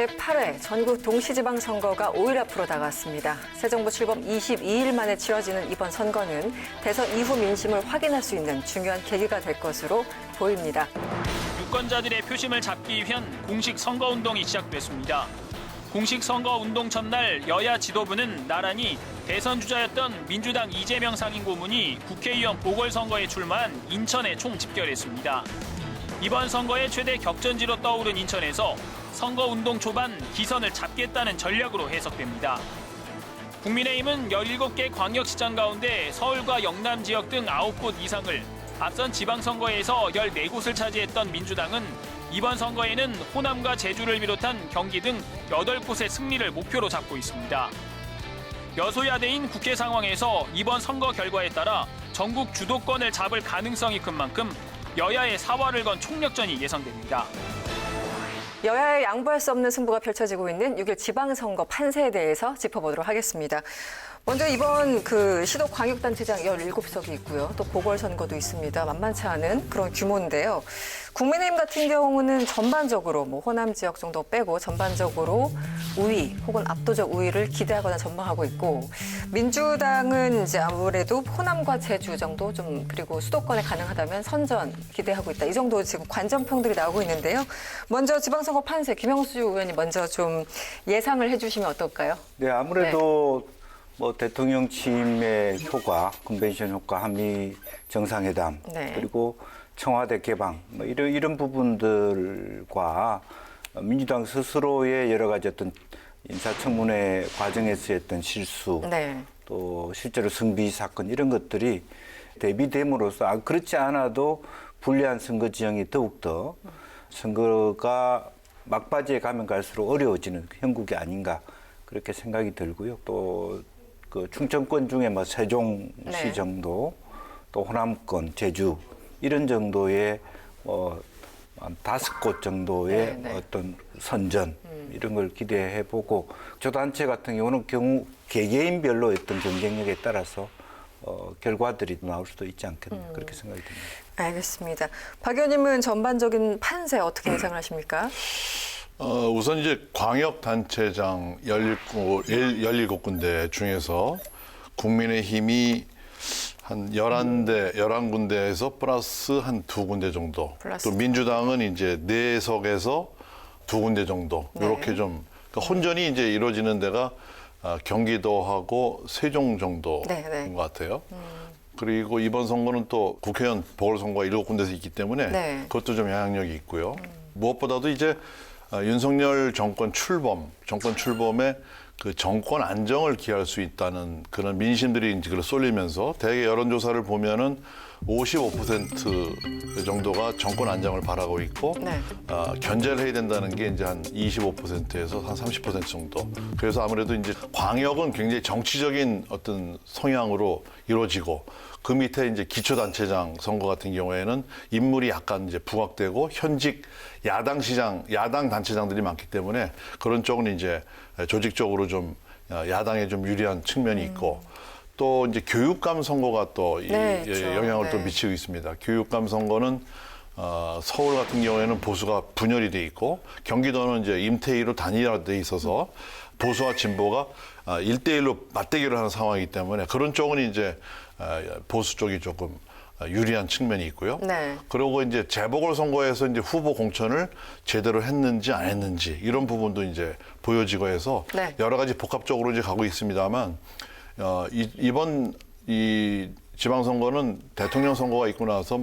제8회 전국 동시지방선거가 5일 앞으로 다가왔습니다. 새 정부 출범 22일 만에 치러지는 이번 선거는 대선 이후 민심을 확인할 수 있는 중요한 계기가 될 것으로 보입니다. 유권자들의 표심을 잡기 위한 공식 선거운동이 시작됐습니다. 공식 선거운동 첫날 여야 지도부는 나란히 대선 주자였던 민주당 이재명 상임고문이 국회의원 보궐선거에 출마한 인천에 총집결했습니다. 이번 선거의 최대 격전지로 떠오른 인천에서 선거운동 초반 기선을 잡겠다는 전략으로 해석됩니다. 국민의힘은 17개 광역시장 가운데 서울과 영남 지역 등 9곳 이상을, 앞선 지방선거에서 14곳을 차지했던 민주당은 이번 선거에는 호남과 제주를 비롯한 경기 등 8곳의 승리를 목표로 잡고 있습니다. 여소야대인 국회 상황에서 이번 선거 결과에 따라 전국 주도권을 잡을 가능성이 큰 만큼 여야의 사활을 건 총력전이 예상됩니다. 여야의 양보할 수 없는 승부가 펼쳐지고 있는 6일 지방선거 판세에 대해서 짚어보도록 하겠습니다. 먼저 이번 시도 광역단체장 17석이 있고요. 또 보궐선거도 있습니다. 만만치 않은 그런 규모인데요. 국민의힘 같은 경우는 전반적으로 호남 지역 정도 빼고 전반적으로 우위 혹은 압도적 우위를 기대하거나 전망하고 있고, 민주당은 이제 아무래도 호남과 제주 정도 그리고 수도권에 가능하다면 선전 기대하고 있다. 이 정도 지금 관전평들이 나오고 있는데요. 먼저 지방선거 판세 김영수 의원이 먼저 좀 예상을 해주시면 어떨까요? 네, 아무래도 대통령 취임의 효과, 컨벤션 효과, 한미 정상회담, 네. 그리고 청와대 개방, 이런 부분들과 민주당 스스로의 여러 가지 어떤 인사청문회 과정에서의 어떤 실수, 네. 또 실제로 승비 사건 이런 것들이 대비됨으로써 그렇지 않아도 불리한 선거 지형이 더욱더 선거가 막바지에 가면 갈수록 어려워지는 형국이 아닌가 그렇게 생각이 들고요. 또 충청권 중에 세종시 네. 정도, 또 호남권, 제주 이런 정도의 한 5곳 정도의 네. 어떤 선전 이런 걸 기대해보고, 저 단체 같은 경우는 개개인별로 어떤 경쟁력에 따라서 결과들이 나올 수도 있지 않겠나 그렇게 생각이 듭니다. 알겠습니다. 박 의원님은 전반적인 판세 어떻게 예상을 하십니까? 우선 이제 광역단체장 17군데 중에서 국민의힘이 한 11군데에서 플러스 한 2군데 정도. 플러스. 또 민주당은 이제 4석에서 2군데 정도. 네. 이렇게 좀, 그러니까 혼전이 이제 이루어지는 데가 경기도하고 세종 정도인 네. 것 같아요. 그리고 이번 선거는 또 국회의원 보궐선거가 7군데서 있기 때문에 네. 그것도 좀 영향력이 있고요. 무엇보다도 이제 윤석열 정권 출범에 그 정권 안정을 기할 수 있다는 그런 민심들이 이제 그걸 쏠리면서 대개 여론조사를 보면은 55% 정도가 정권 안정을 바라고 있고, 네. 견제를 해야 된다는 게 이제 한 25%에서 한 30% 정도. 그래서 아무래도 이제 광역은 굉장히 정치적인 어떤 성향으로 이루어지고, 그 밑에 이제 기초단체장 선거 같은 경우에는 인물이 약간 이제 부각되고 현직 야당 단체장들이 많기 때문에 그런 쪽은 이제 조직적으로 좀 야당에 좀 유리한 측면이 있고, 또 이제 교육감 선거가 또 네, 그렇죠. 영향을 또 네. 미치고 있습니다. 교육감 선거는 서울 같은 경우에는 보수가 분열이 돼 있고, 경기도는 이제 임태희로 단일화돼 있어서 보수와 진보가 1대1로 맞대결을 하는 상황이기 때문에 그런 쪽은 이제 보수 쪽이 조금 유리한 측면이 있고요. 네. 그리고 이제 재보궐선거에서 이제 후보 공천을 제대로 했는지 안 했는지 이런 부분도 이제 보여지고 해서 네. 여러 가지 복합적으로 이제 가고 있습니다만, 이번 이 지방선거는 대통령 선거가 있고 나서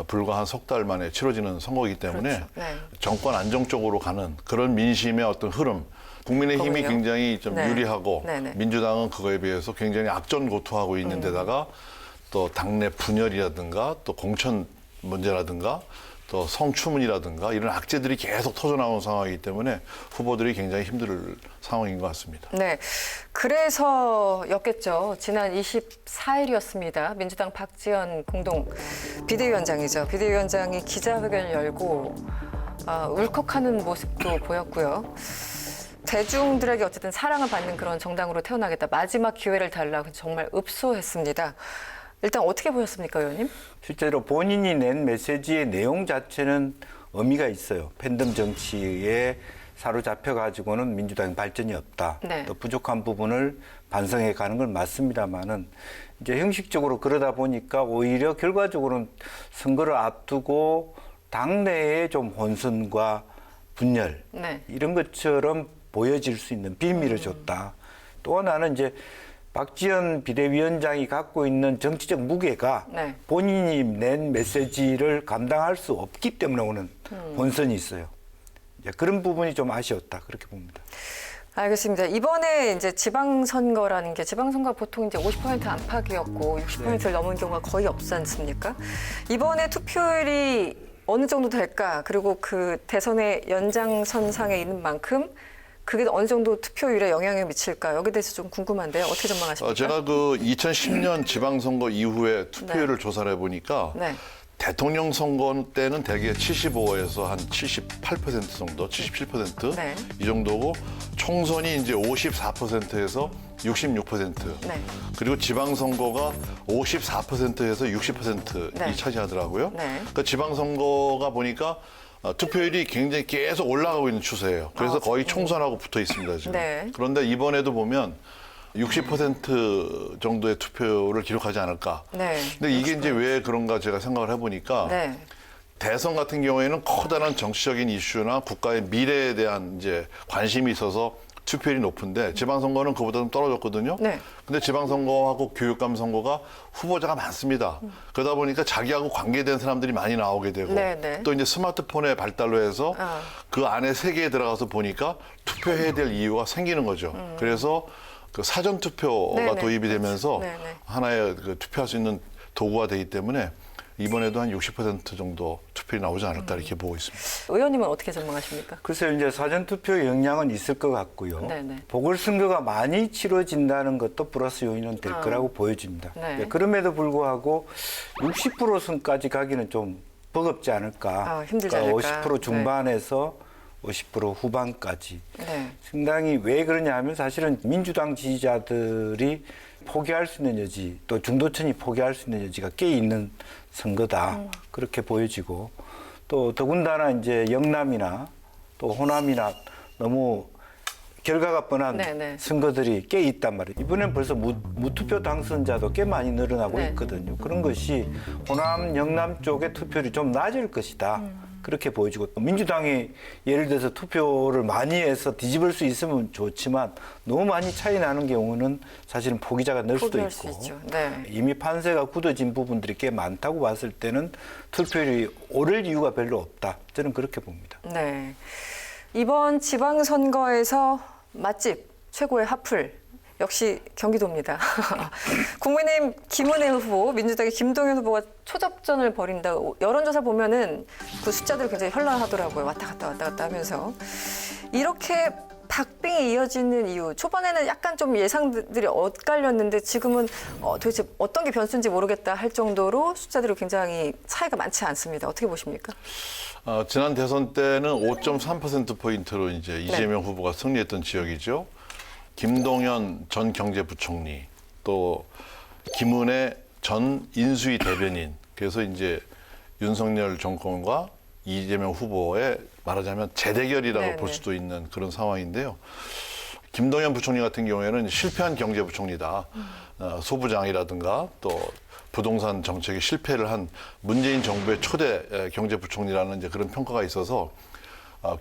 불과 한 석 달 만에 치러지는 선거이기 때문에 그렇죠. 네. 정권 안정 쪽으로 가는 그런 민심의 어떤 흐름, 국민의힘이 그거군요. 굉장히 좀 네. 유리하고 네네. 민주당은 그거에 비해서 굉장히 악전고투하고 있는 데다가 또 당내 분열이라든가 또 공천 문제라든가 또 성추문이라든가 이런 악재들이 계속 터져나오는 상황이기 때문에 후보들이 굉장히 힘들 상황인 것 같습니다. 네, 그래서였겠죠. 지난 24일이었습니다. 민주당 박지원 공동 비대위원장이죠. 비대위원장이 기자회견을 열고 울컥하는 모습도 보였고요. 대중들에게 어쨌든 사랑을 받는 그런 정당으로 태어나겠다. 마지막 기회를 달라고 정말 읍소했습니다. 일단 어떻게 보셨습니까, 의원님? 실제로 본인이 낸 메시지의 내용 자체는 의미가 있어요. 팬덤 정치의 사로잡혀 가지고는 민주당의 발전이 없다. 네. 또 부족한 부분을 반성해 가는 건 맞습니다만은 이제 형식적으로 그러다 보니까 오히려 결과적으로는 선거를 앞두고 당내에 좀 혼선과 분열 네. 이런 것처럼 보여질 수 있는 빌미를 줬다. 또 하나는 이제 박지원 비대위원장이 갖고 있는 정치적 무게가 네. 본인이 낸 메시지를 감당할 수 없기 때문에 오는 혼선이 있어요. 이제 그런 부분이 좀 아쉬웠다 그렇게 봅니다. 알겠습니다. 이번에 이제 지방선거라는 게 지방선거 보통 이제 50% 안팎이었고 60%를 넘은 경우가 거의 없지 않습니까? 이번에 투표율이 어느 정도 될까? 그리고 그 대선의 연장선상에 있는 만큼 그게 어느 정도 투표율에 영향을 미칠까? 여기에 대해서 좀 궁금한데요. 어떻게 전망하십니까? 제가 그 2010년 지방선거 이후에 투표율을 조사를 해보니까 네. 대통령 선거 때는 대개 75에서 한 78% 정도, 77% 네. 이 정도고 총선이 이제 54%에서 66%. 네. 그리고 지방선거가 54%에서 60%이 네. 차지하더라고요. 네. 그러니까 지방선거가 보니까 투표율이 굉장히 계속 올라가고 있는 추세예요. 그래서 거의 총선하고 붙어 있습니다, 지금. 네. 그런데 이번에도 보면 60% 정도의 투표를 기록하지 않을까. 네. 근데 이게 이제 왜 그런가 제가 생각을 해보니까 네. 대선 같은 경우에는 커다란 정치적인 이슈나 국가의 미래에 대한 이제 관심이 있어서 투표율이 높은데 지방선거는 그보다 좀 떨어졌거든요. 네. 근데 지방선거하고 교육감 선거가 후보자가 많습니다. 그러다 보니까 자기하고 관계된 사람들이 많이 나오게 되고 네, 네. 또 이제 스마트폰의 발달로 해서 그 안에 세계에 들어가서 보니까 투표해야 될 이유가 생기는 거죠. 그래서 그 사전 투표가 네, 네. 도입이 되면서 네, 네. 하나의 그 투표할 수 있는 도구가 되기 때문에 이번에도 한 60% 정도 투표율이 나오지 않을까 이렇게 보고 있습니다. 의원님은 어떻게 전망하십니까? 글쎄요, 이제 사전투표 영향은 있을 것 같고요. 네네. 보궐선거가 많이 치러진다는 것도 플러스 요인은 될 거라고 보여집니다. 네. 그럼에도 불구하고 60% 선까지 가기는 좀 버겁지 않을까. 힘들지 그러니까 않을까. 50% 중반에서 50% 후반까지. 네. 상당히 왜 그러냐 하면 사실은 민주당 지지자들이 포기할 수 있는 여지, 또 중도층이 포기할 수 있는 여지가 꽤 있는 선거다. 그렇게 보여지고, 또 더군다나 이제 영남이나 또 호남이나 너무 결과가 뻔한 네네. 선거들이 꽤 있단 말이에요. 이번엔 벌써 무투표 당선자도 꽤 많이 늘어나고 네. 있거든요. 그런 것이 호남, 영남 쪽의 투표율이 좀 낮을 것이다. 그렇게 보여지고 또 민주당이 예를 들어서 투표를 많이 해서 뒤집을 수 있으면 좋지만 너무 많이 차이 나는 경우는 사실은 포기자가 늘 수도 포기할 있고 수 있죠. 네. 이미 판세가 굳어진 부분들이 꽤 많다고 봤을 때는 투표율이 오를 이유가 별로 없다. 저는 그렇게 봅니다. 네. 이번 지방선거에서 맛집 최고의 핫플 역시 경기도입니다. 국민의힘 김은혜 후보, 민주당의 김동연 후보가 초접전을 벌인다. 여론조사 보면은 그 숫자들이 굉장히 현란하더라고요. 왔다 갔다 하면서. 이렇게 박빙이 이어지는 이유. 초반에는 약간 좀 예상들이 엇갈렸는데 지금은 도대체 어떤 게 변수인지 모르겠다 할 정도로 숫자들이 굉장히 차이가 많지 않습니다. 어떻게 보십니까? 지난 대선 때는 5.3%포인트로 이제 이재명 후보가 승리했던 지역이죠. 김동연 전 경제부총리, 또 김은혜 전 인수위 대변인. 그래서 이제 윤석열 정권과 이재명 후보의 말하자면 재대결이라고 네네. 볼 수도 있는 그런 상황인데요. 김동연 부총리 같은 경우에는 실패한 경제부총리다. 소부장이라든가 또 부동산 정책에 실패를 한 문재인 정부의 초대 경제부총리라는 이제 그런 평가가 있어서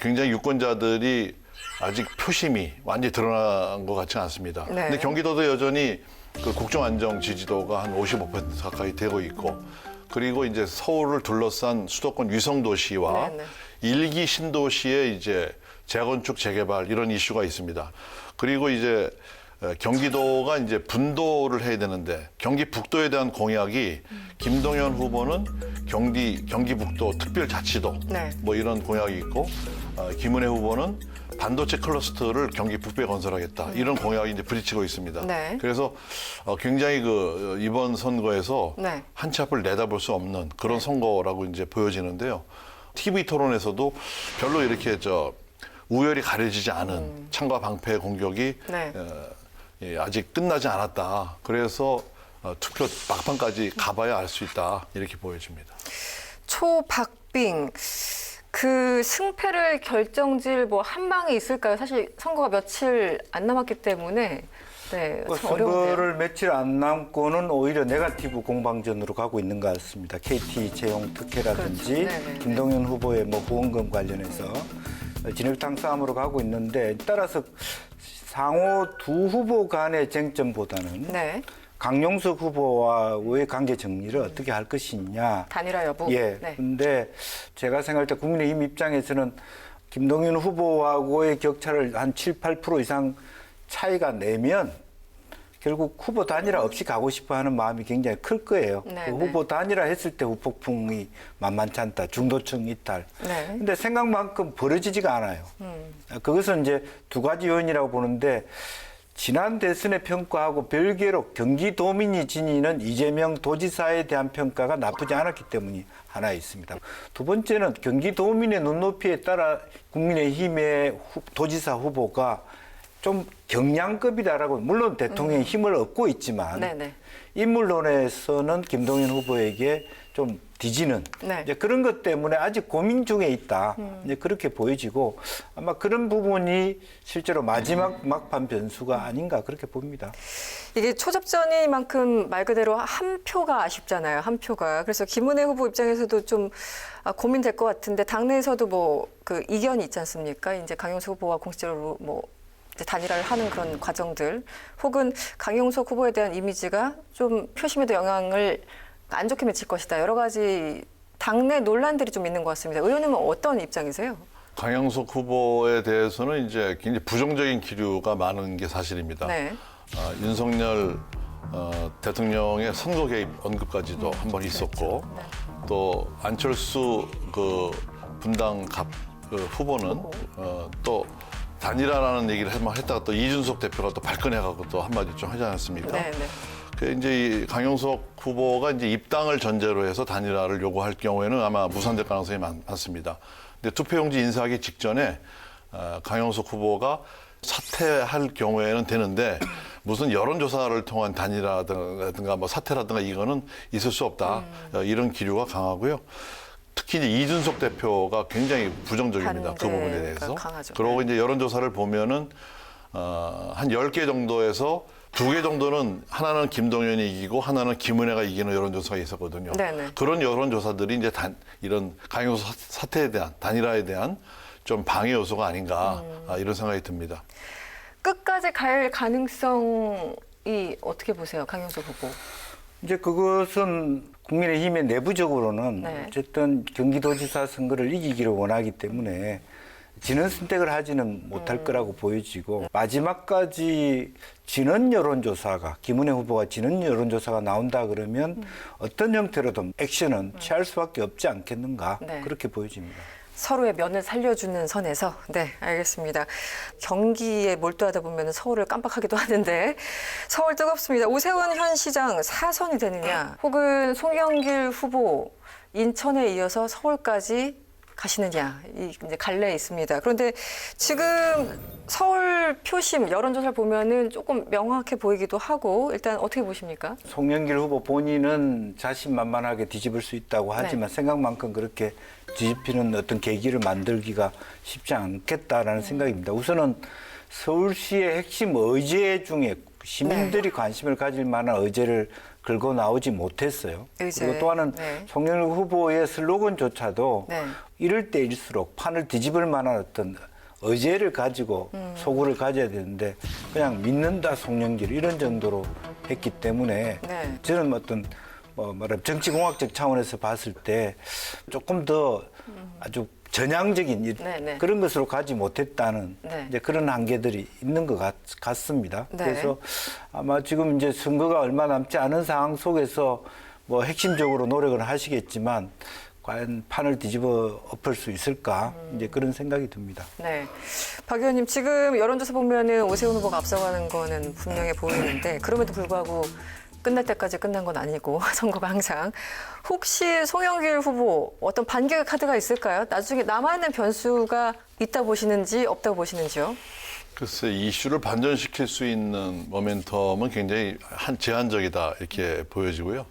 굉장히 유권자들이 아직 표심이 완전히 드러난 것 같지는 않습니다. 네. 근데 경기도도 여전히 그 국정안정 지지도가 한 55% 가까이 되고 있고 그리고 이제 서울을 둘러싼 수도권 위성도시와 네, 네. 일기 신도시의 이제 재건축, 재개발 이런 이슈가 있습니다. 그리고 이제 경기도가 이제 분도를 해야 되는데 경기 북도에 대한 공약이 김동연 후보는 경기북도 특별자치도 네. 뭐 이런 공약이 있고 김은혜 후보는 반도체 클러스터를 경기 북부에 건설하겠다 이런 공약이 이제 부딪히고 있습니다. 네. 그래서 굉장히 그 이번 선거에서 네. 한 치 앞을 내다볼 수 없는 그런 선거라고 이제 보여지는데요. TV 토론에서도 별로 이렇게 우열이 가려지지 않은 창과 방패 공격이 네. 아직 끝나지 않았다. 그래서 투표 막판까지 가봐야 알 수 있다. 이렇게 보여집니다. 초박빙. 그 승패를 결정질 뭐 한 방에 있을까요? 사실 선거가 며칠 안 남았기 때문에 네, 참 어려운데요. 선거를 며칠 안 남고는 오히려 네거티브 공방전으로 가고 있는 것 같습니다. KT 채용 특혜라든지 그렇죠. 네네. 김동연 후보의 뭐 후원금 관련해서 진흙탕 싸움으로 가고 있는데 따라서 상호 두 후보 간의 쟁점보다는 네. 강용석 후보와의 관계 정리를 어떻게 할 것이냐. 단일화 여부. 예. 네. 근데 제가 생각할 때 국민의힘 입장에서는 김동연 후보하고의 격차를 한 7, 8% 이상 차이가 내면 결국 후보 단일화 없이 가고 싶어 하는 마음이 굉장히 클 거예요. 네, 그 네. 후보 단일화 했을 때 후폭풍이 만만치 않다. 중도층 이탈. 네. 근데 생각만큼 벌어지지가 않아요. 그것은 이제 두 가지 요인이라고 보는데 지난 대선의 평가하고 별개로 경기도민이 지니는 이재명 도지사에 대한 평가가 나쁘지 않았기 때문이 하나 있습니다. 두 번째는 경기도민의 눈높이에 따라 국민의힘의 도지사 후보가 좀 경량급이다라고 물론 대통령의 힘을 얻고 있지만 네네. 인물론에서는 김동연 후보에게 좀 뒤지는 네. 이제 그런 것 때문에 아직 고민 중에 있다. 이제 그렇게 보여지고 아마 그런 부분이 실제로 마지막 막판 변수가 아닌가 그렇게 봅니다. 이게 초접전이만큼 말 그대로 한 표가 아쉽잖아요. 한 표가. 그래서 김은혜 후보 입장에서도 좀 고민될 것 같은데 당내에서도 뭐 그 이견이 있지 않습니까? 이제 강용석 후보와 공식적으로 뭐 이제 단일화를 하는 그런 과정들 혹은 강용석 후보에 대한 이미지가 좀 표심에도 영향을 안 좋게 미칠 것이다. 여러 가지 당내 논란들이 좀 있는 것 같습니다. 의원님은 어떤 입장이세요? 강영석 후보에 대해서는 이제 굉장히 부정적인 기류가 많은 게 사실입니다. 네. 윤석열 대통령의 선거 개입 언급까지도 한 번 있었고 또 안철수 그 분당 후보는 또 단일화라는 얘기를 했다가 또 이준석 대표가 또 발끈해가지고 또 한마디 좀 하지 않았습니까? 네, 네. 그 이제 이 강용석 후보가 이제 입당을 전제로 해서 단일화를 요구할 경우에는 아마 무산될 가능성이 많습니다. 근데 투표용지 인사하기 직전에 강용석 후보가 사퇴할 경우에는 되는데 무슨 여론조사를 통한 단일화라든가 뭐 사퇴라든가 이거는 있을 수 없다. 이런 기류가 강하고요. 특히 이제 이준석 대표가 굉장히 부정적입니다. 그 부분에 대해서. 강하죠. 그러고 네. 이제 여론조사를 보면은 한 10개 정도에서 2개 정도는 하나는 김동연이 이기고 하나는 김은혜가 이기는 여론조사가 있었거든요. 네네. 그런 여론조사들이 이제 이런 강용석 사태에 대한 단일화에 대한 좀 방해 요소가 아닌가 이런 생각이 듭니다. 끝까지 갈 가능성이 어떻게 보세요, 강용석 후보? 이제 그것은 국민의힘의 내부적으로는 네. 어쨌든 경기도지사 선거를 이기기를 원하기 때문에 지는 선택을 하지는 못할 거라고 보여지고 마지막까지 지는 여론조사가 김은혜 후보가 지는 여론조사가 나온다 그러면 어떤 형태로든 액션은 취할 수밖에 없지 않겠는가 네. 그렇게 보여집니다. 서로의 면을 살려주는 선에서 네, 알겠습니다. 경기에 몰두하다 보면 서울을 깜빡하기도 하는데 서울 뜨겁습니다. 오세훈 현 시장 4선이 되느냐 혹은 송영길 후보 인천에 이어서 서울까지 가시느냐 이 이제 갈래 있습니다. 그런데 지금 서울 표심 여론조사를 보면은 조금 명확해 보이기도 하고 일단 어떻게 보십니까? 송영길 후보 본인은 자신만만하게 뒤집을 수 있다고 하지만 생각만큼 그렇게 뒤집히는 어떤 계기를 만들기가 쉽지 않겠다라는 생각입니다. 우선은 서울시의 핵심 의제 중에 시민들이 관심을 가질 만한 의제를 긁어 나오지 못했어요. 의제. 그리고 또 하나는 송영길 후보의 슬로건조차도 네. 이럴 때일수록 판을 뒤집을 만한 어떤 의제를 가지고 소구를 가져야 되는데 그냥 믿는다 송영길 이런 정도로 했기 때문에 네. 저는 어떤 말하면 정치공학적 차원에서 봤을 때 조금 더 아주 전향적인 네네. 그런 것으로 가지 못했다는 네. 이제 그런 한계들이 있는 것 같습니다. 네. 그래서 아마 지금 이제 선거가 얼마 남지 않은 상황 속에서 뭐 핵심적으로 노력을 하시겠지만 과연 판을 뒤집어 엎을 수 있을까 이제 그런 생각이 듭니다. 네, 박 의원님 지금 여론조사 보면은 오세훈 후보가 앞서가는 거는 분명해 보이는데 그럼에도 불구하고 끝날 때까지 끝난 건 아니고 선거가 항상 혹시 송영길 후보 어떤 반격의 카드가 있을까요? 나중에 남아있는 변수가 있다 보시는지 없다고 보시는지요? 글쎄 이슈를 반전시킬 수 있는 모멘텀은 굉장히 제한적이다 이렇게 보여지고요.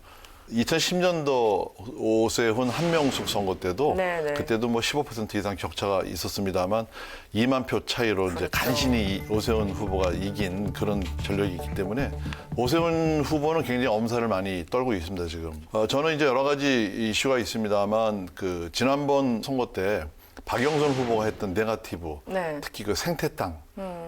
2010년도 오세훈 한명숙 선거 때도 네네. 그때도 뭐 15% 이상 격차가 있었습니다만 2만 표 차이로 이제 간신히 오세훈 후보가 이긴 그런 전력이 있기 때문에 오세훈 후보는 굉장히 엄살을 많이 떨고 있습니다 지금. 저는 이제 여러 가지 이슈가 있습니다만 그 지난번 선거 때 박영선 후보가 했던 네거티브, 네. 특히 그 생태땅,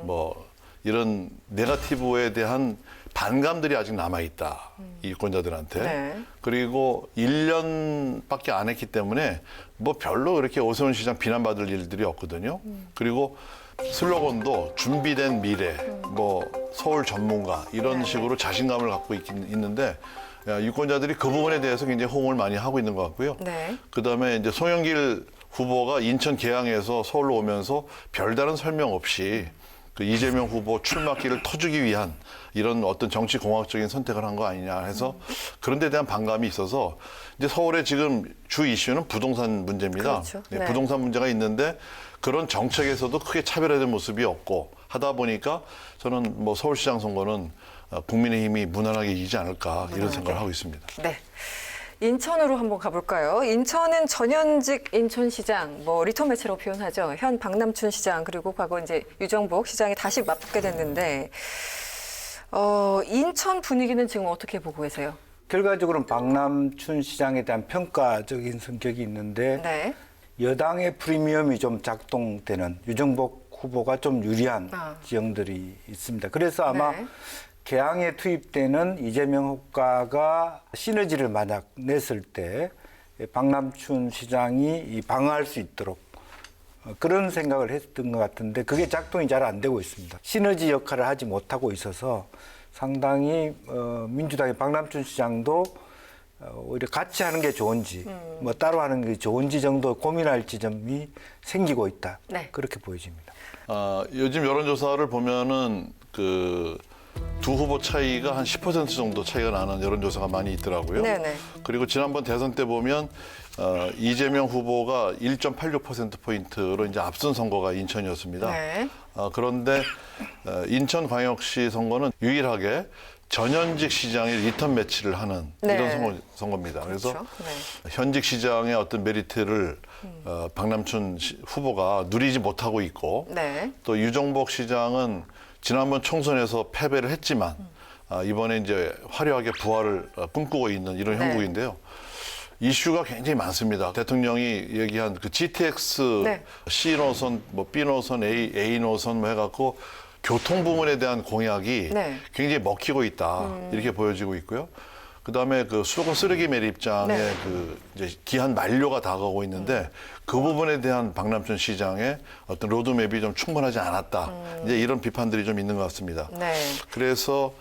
뭐 이런 네거티브에 대한 반감들이 아직 남아 있다 이 유권자들한테. 네. 그리고 1년밖에 안 했기 때문에 뭐 별로 그렇게 오세훈 시장 비난받을 일들이 없거든요. 그리고 슬로건도 준비된 미래, 뭐 서울 전문가 이런 식으로 자신감을 갖고 있는데 유권자들이 그 부분에 대해서 굉장히 호응을 많이 하고 있는 것 같고요. 네. 그다음에 이제 송영길 후보가 인천 계양에서 서울로 오면서 별다른 설명 없이 그 이재명 후보 출마길을 터주기 위한 이런 어떤 정치 공학적인 선택을 한 거 아니냐 해서 그런 데 대한 반감이 있어서 이제 서울의 지금 주 이슈는 부동산 문제입니다. 그렇죠. 네, 네. 부동산 문제가 있는데 그런 정책에서도 크게 차별화된 모습이 없고 하다 보니까 저는 뭐 서울시장 선거는 국민의힘이 무난하게 이기지 않을까 이런 생각을 하고 있습니다. 네. 인천으로 한번 가볼까요? 인천은 전현직 인천시장, 뭐 리턴 매치라고 표현하죠. 현 박남춘 시장 그리고 과거 이제 유정복 시장이 다시 맞붙게 됐는데 인천 분위기는 지금 어떻게 보고 계세요? 결과적으로는 박남춘 시장에 대한 평가적인 성격이 있는데 네. 여당의 프리미엄이 좀 작동되는 유정복 후보가 좀 유리한 지형들이 있습니다. 그래서 아마 네. 개항에 투입되는 이재명 효과가 시너지를 만약 냈을 때 박남춘 시장이 방어할 수 있도록 그런 생각을 했던 것 같은데 그게 작동이 잘 안 되고 있습니다. 시너지 역할을 하지 못하고 있어서 상당히 민주당의 박남춘 시장도 오히려 같이 하는 게 좋은지 뭐 따로 하는 게 좋은지 정도 고민할 지점이 생기고 있다. 네. 그렇게 보여집니다. 요즘 여론조사를 보면은 그 두 후보 차이가 한 10% 정도 차이가 나는 여론조사가 많이 있더라고요. 네네. 그리고 지난번 대선 때 보면 이재명 후보가 1.86%포인트로 이제 앞선 선거가 인천이었습니다. 네. 그런데 인천광역시 선거는 유일하게 전현직 시장의 리턴 매치를 하는 네. 이런 선거입니다. 그래서 그렇죠. 네. 현직 시장의 어떤 메리트를 박남춘 후보가 누리지 못하고 있고 네. 또 유정복 시장은 지난번 총선에서 패배를 했지만 이번에 이제 화려하게 부활을 꿈꾸고 있는 이런 네. 형국인데요. 이슈가 굉장히 많습니다. 대통령이 얘기한 그 GTX 네. C 노선, 뭐 B 노선, A 노선 뭐 해갖고 교통 부문에 대한 공약이 네. 굉장히 먹히고 있다 이렇게 보여지고 있고요. 그다음에 그 수도권 쓰레기 매립장의 네. 그 이제 기한 만료가 다가오고 있는데 그 부분에 대한 박남춘 시장의 어떤 로드맵이 좀 충분하지 않았다. 이제 이런 비판들이 좀 있는 것 같습니다. 네. 그래서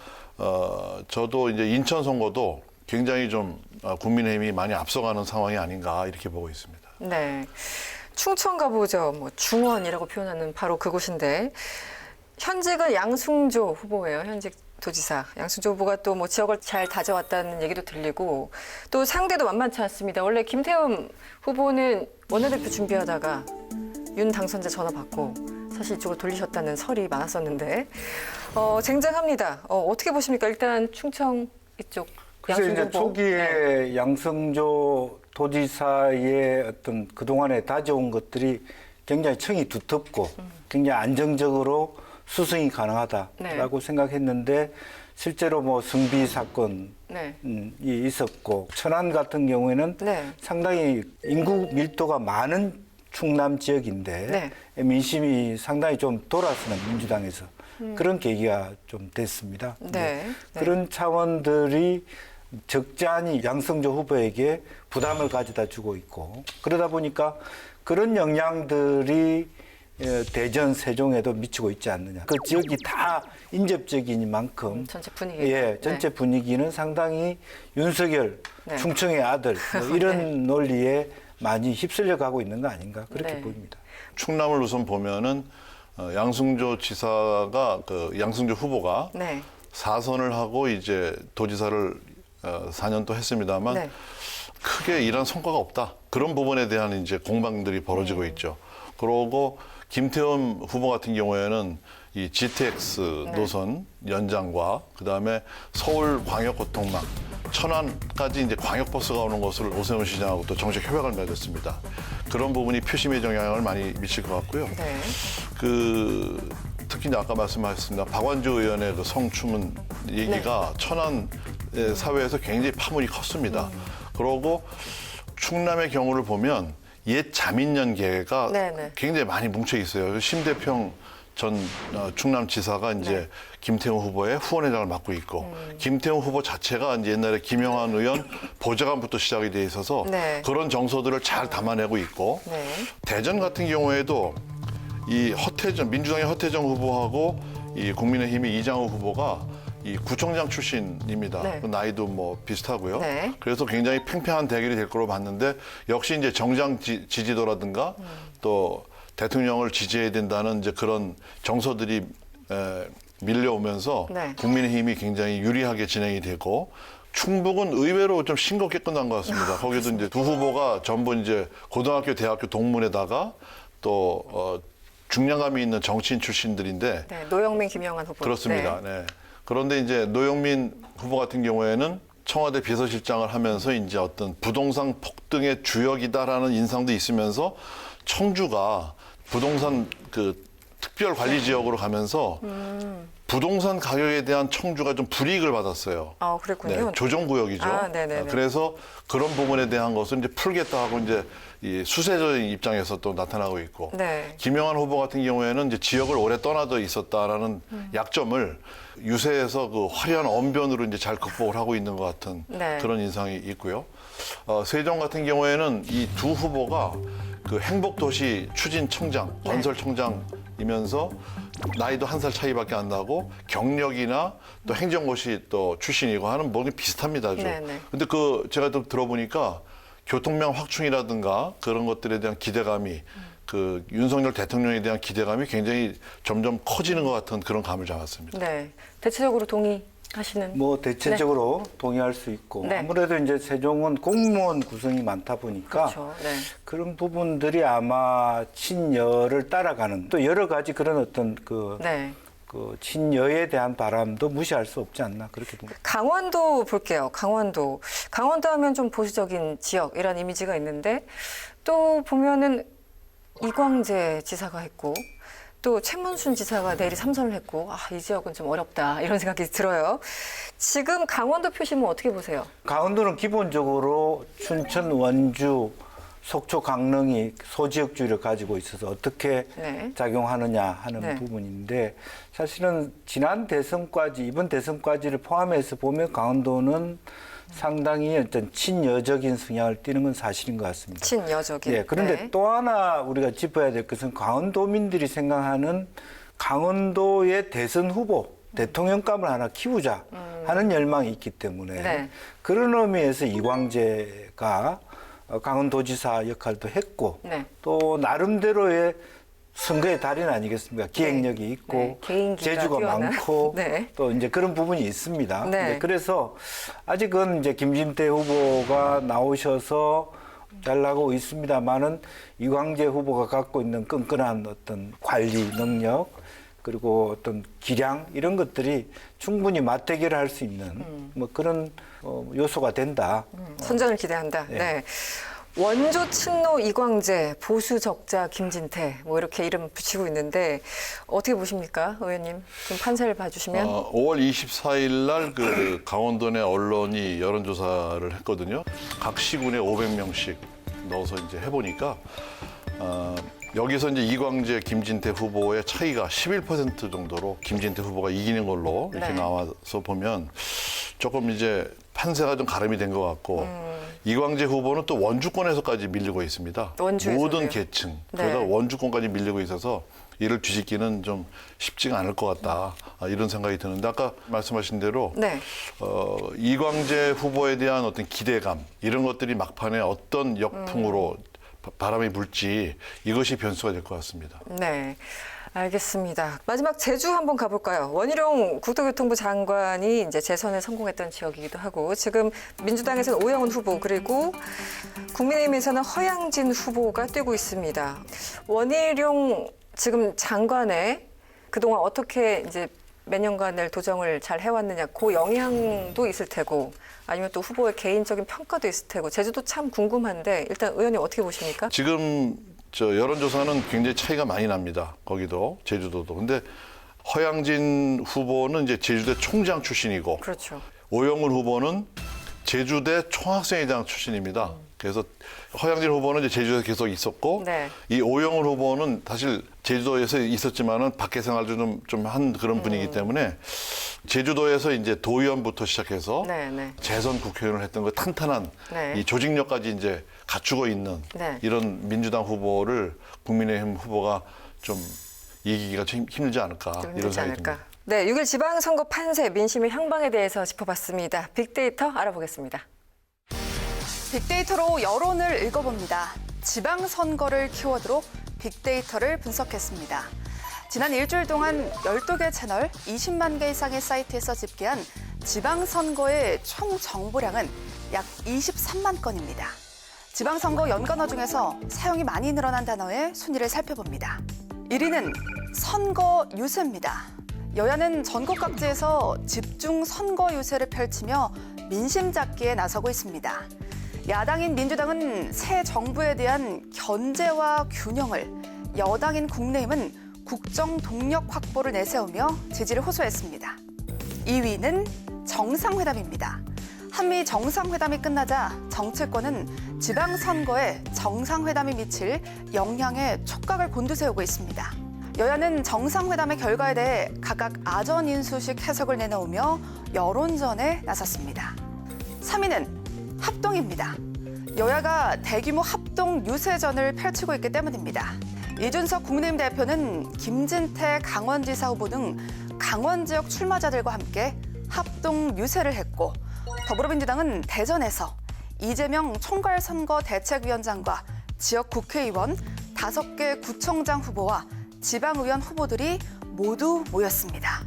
저도 이제 인천 선거도 굉장히 좀 국민의힘이 많이 앞서가는 상황이 아닌가 이렇게 보고 있습니다. 네. 충청 가보죠. 뭐 중원이라고 표현하는 바로 그곳인데 현직은 양승조 후보예요. 현직 도지사. 양승조 후보가 또 뭐 지역을 잘 다져왔다는 얘기도 들리고 또 상대도 만만치 않습니다. 원래 김태흠 후보는 원내대표 준비하다가 윤 당선자 전화 받고 사실 이쪽으로 돌리셨다는 설이 많았었는데 쟁쟁합니다. 어떻게 보십니까? 일단 충청 이쪽 그래서 양승조 이제 후보. 초기에 네. 양승조 도지사의 어떤 그동안에 다져온 것들이 굉장히 청이 두텁고 굉장히 안정적으로 수승이 가능하다라고 생각했는데 실제로 뭐 승비 사건이 네. 있었고 천안 같은 경우에는 네. 상당히 인구 밀도가 많은 충남 지역인데 민심이 상당히 좀 돌아서는 민주당에서 그런 계기가 좀 됐습니다. 네. 그런 차원들이 적잖이 양승조 후보에게 부담을 가져다 주고 있고 그러다 보니까 그런 영향들이 대전, 세종에도 미치고 있지 않느냐. 그 지역이 다 인접적인 만큼 전체 분위기. 예, 전체 분위기는 상당히 윤석열, 네. 충청의 아들 뭐 이런 논리에 많이 휩쓸려 가고 있는 거 아닌가 그렇게 네. 보입니다. 충남을 우선 보면은 양승조 지사가 그 양승조 후보가 네. 4선을 하고 이제 도지사를 4년 또 했습니다만 네. 크게 이런 성과가 없다. 그런 부분에 대한 이제 공방들이 벌어지고 있죠. 그러고 김태흠 후보 같은 경우에는 이 GTX 노선 연장과 그다음에 서울 광역교통망 천안까지 이제 광역버스가 오는 것을 오세훈 시장하고 또 정책 협약을 맺었습니다. 그런 부분이 표심에 영향을 많이 미칠 것 같고요. 네. 특히 아까 말씀하셨습니다. 박완주 의원의 그 성추문 얘기가 천안 사회에서 굉장히 파문이 컸습니다. 그러고 충남의 경우를 보면 옛 자민연계가 네네. 굉장히 많이 뭉쳐 있어요. 심대평 전 충남지사가 이제 김태웅 후보의 후원회장을 맡고 있고 김태웅 후보 자체가 이제 옛날에 김영환 의원 보좌관부터 시작이 돼 있어서 네. 그런 정서들을 잘 담아내고 있고 네. 대전 같은 경우에도 이 허태정 민주당의 허태정 후보하고 이 국민의힘의 이장우 후보가 이 구청장 출신입니다. 네. 그 나이도 뭐 비슷하고요. 네. 그래서 굉장히 팽팽한 대결이 될 거로 봤는데 역시 이제 정장 지지도라든가 또 대통령을 지지해야 된다는 이제 그런 정서들이 밀려오면서 네. 국민의힘이 굉장히 유리하게 진행이 되고 충북은 의외로 좀 싱겁게 끝난 것 같습니다. 거기도 이제 두 후보가 전부 이제 고등학교, 대학교 동문에다가 또 중량감이 있는 정치인 출신들인데 네. 노영민, 김영환 후보. 그렇습니다. 네. 그런데 이제 노영민 후보 같은 경우에는 청와대 비서실장을 하면서 이제 어떤 부동산 폭등의 주역이다라는 인상도 있으면서 청주가 부동산 그 특별 관리 지역으로 가면서 부동산 가격에 대한 청주가 좀 불이익을 받았어요. 아, 그랬군요. 네, 조정구역이죠. 아, 네네네. 그래서 그런 부분에 대한 것을 이제 풀겠다 하고 이제 이 수세적인 입장에서 또 나타나고 있고 네. 김영환 후보 같은 경우에는 이제 지역을 오래 떠나져 있었다라는 약점을 유세에서 그 화려한 언변으로 이제 잘 극복을 하고 있는 것 같은 네. 그런 인상이 있고요. 세종 같은 경우에는 이 두 후보가 그 행복도시 추진청장, 네. 건설청장이면서 나이도 1살 차이밖에 안 나고 경력이나 또 행정고시 또 출신이고 하는 모든 게 비슷합니다. 아주. 네네. 근데 제가 또 들어보니까 교통명 확충이라든가 그런 것들에 대한 기대감이 그 윤석열 대통령에 대한 기대감이 굉장히 점점 커지는 것 같은 그런 감을 잡았습니다. 네. 대체적으로 동의하시는. 뭐 대체적으로 동의할 수 있고 네. 아무래도 이제 세종은 공무원 구성이 많다 보니까 그렇죠. 네. 그런 부분들이 아마 친여를 따라가는 또 여러 가지 그런 어떤 그 네. 친여에 대한 바람도 무시할 수 없지 않나 그렇게 봅니다. 강원도 볼게요. 강원도 하면 좀 보수적인 지역 이런 이미지가 있는데 또 보면은 이광재 지사가 했고 또 최문순 지사가 내리 3선을 했고 이 지역은 좀 어렵다 이런 생각이 들어요. 지금 강원도 표심은 어떻게 보세요? 강원도는 기본적으로 춘천, 원주, 속초, 강릉이 소지역주의를 가지고 있어서 어떻게 네. 작용하느냐 하는 네. 부분인데 사실은 지난 대선까지 이번 대선까지를 포함해서 보면 강원도는 상당히 어떤 친여적인 성향을 띠는 건 사실인 것 같습니다. 친여적인. 예, 그런데 네. 또 하나 우리가 짚어야 될 것은 강원도민들이 생각하는 강원도의 대선 후보, 대통령감을 하나 키우자 하는 열망이 있기 때문에 네. 그런 의미에서 이광재가 강원도지사 역할도 했고 네. 또 나름대로의 선거의 달인 아니겠습니까? 기획력이 있고 네, 개인기가 재주가 뛰어난. 많고 네. 또 이제 그런 부분이 있습니다. 네. 네, 그래서 아직은 이제 김진태 후보가 나오셔서 잘 나가고 있습니다만은 이광재 후보가 갖고 있는 끈끈한 어떤 관리 능력 그리고 어떤 기량 이런 것들이 충분히 맞대결을 할 수 있는 뭐 그런 요소가 된다. 선전을 기대한다. 네. 네. 원조 친노 이광재, 보수 적자 김진태 뭐 이렇게 이름 붙이고 있는데 어떻게 보십니까, 의원님? 좀 판세를 봐주시면. 5월 24일 날 그 강원도 내 언론이 여론조사를 했거든요. 각 시군에 500명씩 넣어서 이제 해보니까 여기서 이제 이광재, 김진태 후보의 차이가 11% 정도로 김진태 후보가 이기는 걸로 이렇게 네. 나와서 보면 조금 이제 판세가 좀 가름이 된 것 같고 이광재 후보는 또 원주권에서까지 밀리고 있습니다. 원주에서도요? 모든 계층 그러다 네. 원주권까지 밀리고 있어서 이를 뒤집기는 좀 쉽지가 않을 것 같다 이런 생각이 드는데 아까 말씀하신 대로 네. 이광재 후보에 대한 어떤 기대감 이런 것들이 막판에 어떤 역풍으로 바람이 불지 이것이 변수가 될 것 같습니다. 네. 알겠습니다. 마지막 제주 한번 가볼까요? 원희룡 국토교통부 장관이 이제 재선에 성공했던 지역이기도 하고 지금 민주당에서는 오영훈 후보 그리고 국민의힘에서는 허양진 후보가 뛰고 있습니다. 원희룡 지금 장관의 그동안 어떻게 이제 몇 년간을 도정을 잘 해왔느냐, 그 영향도 있을 테고, 아니면 또 후보의 개인적인 평가도 있을 테고, 제주도 참 궁금한데 일단 의원님 어떻게 보십니까? 지금 저 여론조사는 굉장히 차이가 많이 납니다. 거기도 제주도도. 근데 허양진 후보는 이제 제주대 총장 출신이고 그렇죠. 오영훈 후보는 제주대 총학생회장 출신입니다. 그래서 허양진 후보는 이제 제주도에 계속 있었고 네. 이 오영훈 후보는 사실 제주도에서 있었지만은 밖에 생활도 좀 한 그런 분이기 때문에 제주도에서 이제 도의원부터 시작해서 네, 네. 재선 국회의원을 했던 그 탄탄한 네. 이 조직력까지 이제 갖추고 있는 네. 이런 민주당 후보를 국민의힘 후보가 좀 이기기가 좀 힘들지 않을까 좀 이런 힘들지 생각이 듭니다. 않을까. 네, 6일 지방선거 판세, 민심의 향방에 대해서 짚어봤습니다. 빅데이터 알아보겠습니다. 빅데이터로 여론을 읽어봅니다. 지방선거를 키워드로 빅데이터를 분석했습니다. 지난 일주일 동안 12개 채널 20만 개 이상의 사이트에서 집계한 지방선거의 총 정보량은 약 23만 건입니다. 지방선거 연관어 중에서 사용이 많이 늘어난 단어의 순위를 살펴봅니다. 1위는 선거 유세입니다. 여야는 전국 각지에서 집중 선거 유세를 펼치며 민심 잡기에 나서고 있습니다. 야당인 민주당은 새 정부에 대한 견제와 균형을, 여당인 국민의힘은 국정 동력 확보를 내세우며 지지를 호소했습니다. 2위는 정상회담입니다. 한미 정상회담이 끝나자 정치권은 지방선거에 정상회담이 미칠 영향에 촉각을 곤두세우고 있습니다. 여야는 정상회담의 결과에 대해 각각 아전인수식 해석을 내놓으며 여론전에 나섰습니다. 3위는 합동입니다. 여야가 대규모 합동 유세전을 펼치고 있기 때문입니다. 이준석 국민의힘 대표는 김진태 강원지사 후보 등 강원 지역 출마자들과 함께 합동 유세를 했고, 더불어민주당은 대전에서 이재명 총괄선거대책위원장과 지역 국회의원 5개 구청장 후보와 지방의원 후보들이 모두 모였습니다.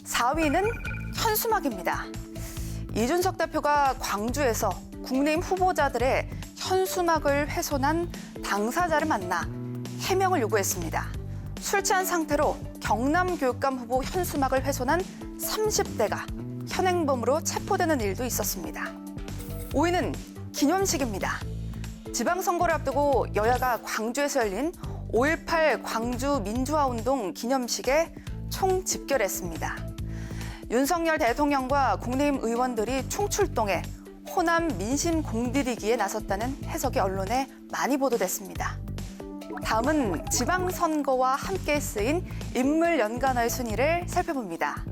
4위는 현수막입니다. 이준석 대표가 광주에서 국민의힘 후보자들의 현수막을 훼손한 당사자를 만나 해명을 요구했습니다. 술 취한 상태로 경남교육감 후보 현수막을 훼손한 30대가 현행범으로 체포되는 일도 있었습니다. 5위는 기념식입니다. 지방선거를 앞두고 여야가 광주에서 열린 5.18 광주 민주화운동 기념식에 총집결했습니다. 윤석열 대통령과 국민의힘 의원들이 총출동해 호남 민심 공들이기에 나섰다는 해석이 언론에 많이 보도됐습니다. 다음은 지방선거와 함께 쓰인 인물 연관어의 순위를 살펴봅니다.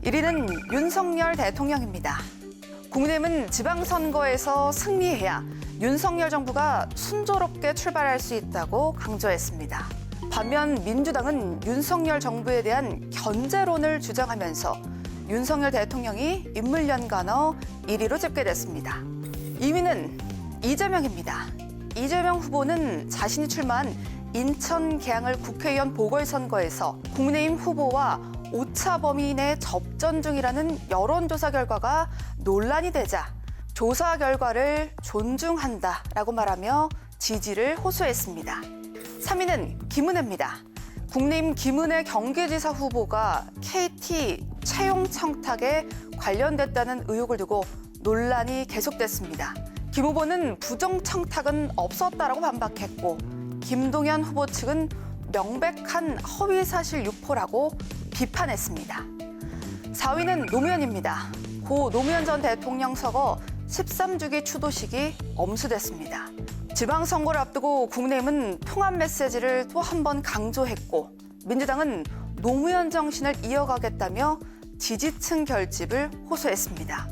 1위는 윤석열 대통령입니다. 국민의힘은 지방선거에서 승리해야 윤석열 정부가 순조롭게 출발할 수 있다고 강조했습니다. 반면 민주당은 윤석열 정부에 대한 견제론을 주장하면서 윤석열 대통령이 인물 연관어 1위로 집계됐습니다. 2위는 이재명입니다. 이재명 후보는 자신이 출마한 인천 계양을 국회의원 보궐선거에서 국민의힘 후보와 오차 범위 내 접전 중이라는 여론조사 결과가 논란이 되자 조사 결과를 존중한다라고 말하며 지지를 호소했습니다. 3위는 김은혜입니다. 국민의힘 김은혜 경기지사 후보가 KT 채용 청탁에 관련됐다는 의혹을 두고 논란이 계속됐습니다. 김 후보는 부정 청탁은 없었다라고 반박했고, 김동연 후보 측은 명백한 허위 사실 유포라고 비판했습니다. 4위는 노무현입니다. 고 노무현 전 대통령 서거 13주기 추도식이 엄수됐습니다. 지방선거를 앞두고 국민의힘은 통합 메시지를 또 한 번 강조했고, 민주당은 노무현 정신을 이어가겠다며 지지층 결집을 호소했습니다.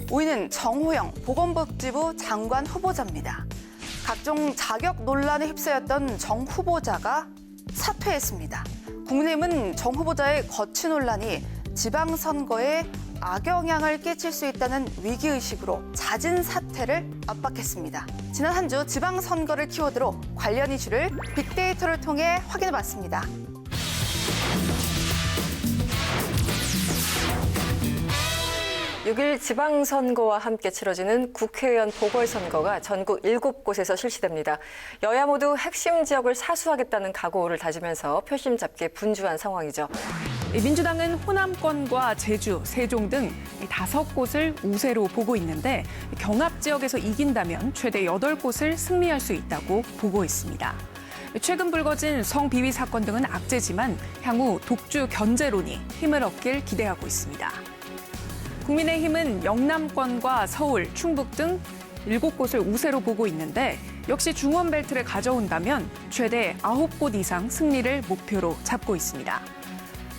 5위는 정호영 보건복지부 장관 후보자입니다. 각종 자격 논란에 휩싸였던 정 후보자가 사퇴했습니다. 국민의힘은 정 후보자의 거취 논란이 지방선거에 악영향을 끼칠 수 있다는 위기의식으로 잦은 사퇴를 압박했습니다. 지난 한 주 지방선거를 키워드로 관련 이슈를 빅데이터를 통해 확인해봤습니다. 6일 지방선거와 함께 치러지는 국회의원 보궐선거가 전국 7곳에서 실시됩니다. 여야 모두 핵심 지역을 사수하겠다는 각오를 다지면서 표심 잡기에 분주한 상황이죠. 민주당은 호남권과 제주, 세종 등 5곳을 우세로 보고 있는데 경합 지역에서 이긴다면 최대 8곳을 승리할 수 있다고 보고 있습니다. 최근 불거진 성비위 사건 등은 악재지만 향후 독주 견제론이 힘을 얻길 기대하고 있습니다. 국민의힘은 영남권과 서울, 충북 등 7곳을 우세로 보고 있는데 역시 중원벨트를 가져온다면 최대 9곳 이상 승리를 목표로 잡고 있습니다.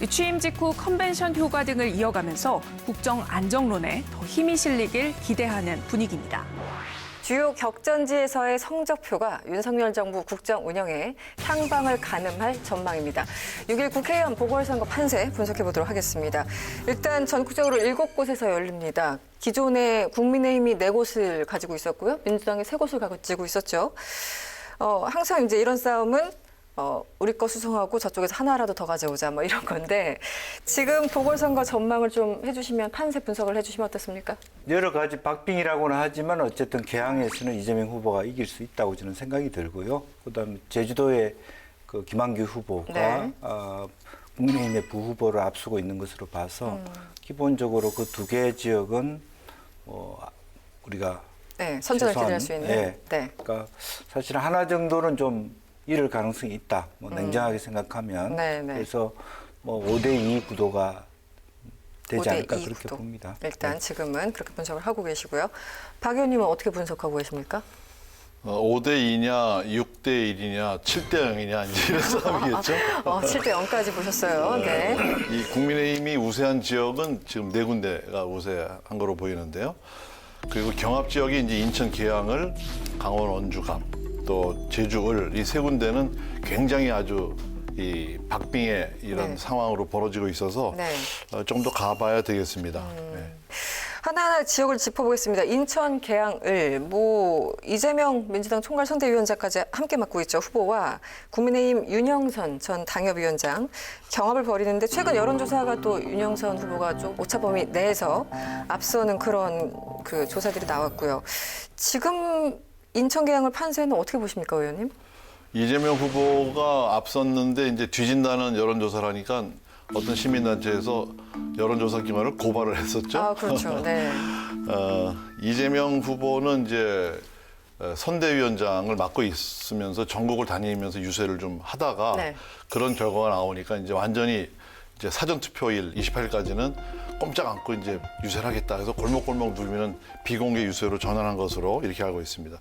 취임 직후 컨벤션 효과 등을 이어가면서 국정 안정론에 더 힘이 실리길 기대하는 분위기입니다. 주요 격전지에서의 성적표가 윤석열 정부 국정 운영에 향방을 가늠할 전망입니다. 6일 국회의원 보궐선거 판세 분석해 보도록 하겠습니다. 일단 전국적으로 7곳에서 열립니다. 기존에 국민의힘이 4곳을 가지고 있었고요. 민주당이 3곳을 가지고 있었죠. 항상 이제 이런 싸움은 우리 거 수성하고 저쪽에서 하나라도 더 가져오자 뭐 이런 건데 지금 보궐선거 전망을 좀 해주시면 판세 분석을 해주시면 어떻습니까? 여러 가지 박빙이라고는 하지만 어쨌든 개항에서는 이재명 후보가 이길 수 있다고 저는 생각이 들고요. 그다음에 제주도의 그 김한규 후보가 네. 국민의힘의 부후보를 앞서고 있는 것으로 봐서 기본적으로 그 2개 지역은 우리가 네, 선전을 최소한, 기대할 수 있는. 네. 네. 그러니까 사실 하나 정도는 좀 잃을 가능성이 있다. 냉정하게 생각하면. 네네. 그래서 5대2 구도가 되지 5대2 않을까 그렇게 구도. 봅니다. 일단 네. 지금은 그렇게 분석을 하고 계시고요. 박 의원님은 어떻게 분석하고 계십니까? 5대2냐, 6대1이냐, 7대0이냐 이제 이런 싸움이겠죠. 7대 0까지 보셨어요. 네. 이 국민의힘이 우세한 지역은 지금 4군데가 우세한 거로 보이는데요. 그리고 경합 지역이 이제 인천 계양을, 강원 원주감, 또 제주 을 이 3군데는 굉장히 아주 이 박빙의 이런 네. 상황으로 벌어지고 있어서 네. 좀 더 가봐야 되겠습니다. 네. 하나하나 지역을 짚어보겠습니다. 인천 계양을 이재명 민주당 총괄선대위원장까지 함께 맡고 있죠. 후보와 국민의힘 윤영선 전 당협위원장 경합을 벌이는데 최근 여론조사가 또 윤영선 후보가 좀 오차범위 내에서 앞서는 그런 그 조사들이 나왔고요. 지금 인천 계양을 판세는 어떻게 보십니까, 의원님? 이재명 후보가 앞섰는데 이제 뒤진다는 여론조사를 하니까 어떤 시민단체에서 여론조사 기관을 고발을 했었죠. 아, 그렇죠. 네. 이재명 후보는 이제 선대위원장을 맡고 있으면서 전국을 다니면서 유세를 좀 하다가 네. 그런 결과가 나오니까 이제 완전히 이제 사전투표일 28일까지는 꼼짝 않고 이제 유세를 하겠다 해서 골목골목 누비는 비공개 유세로 전환한 것으로 이렇게 알고 있습니다.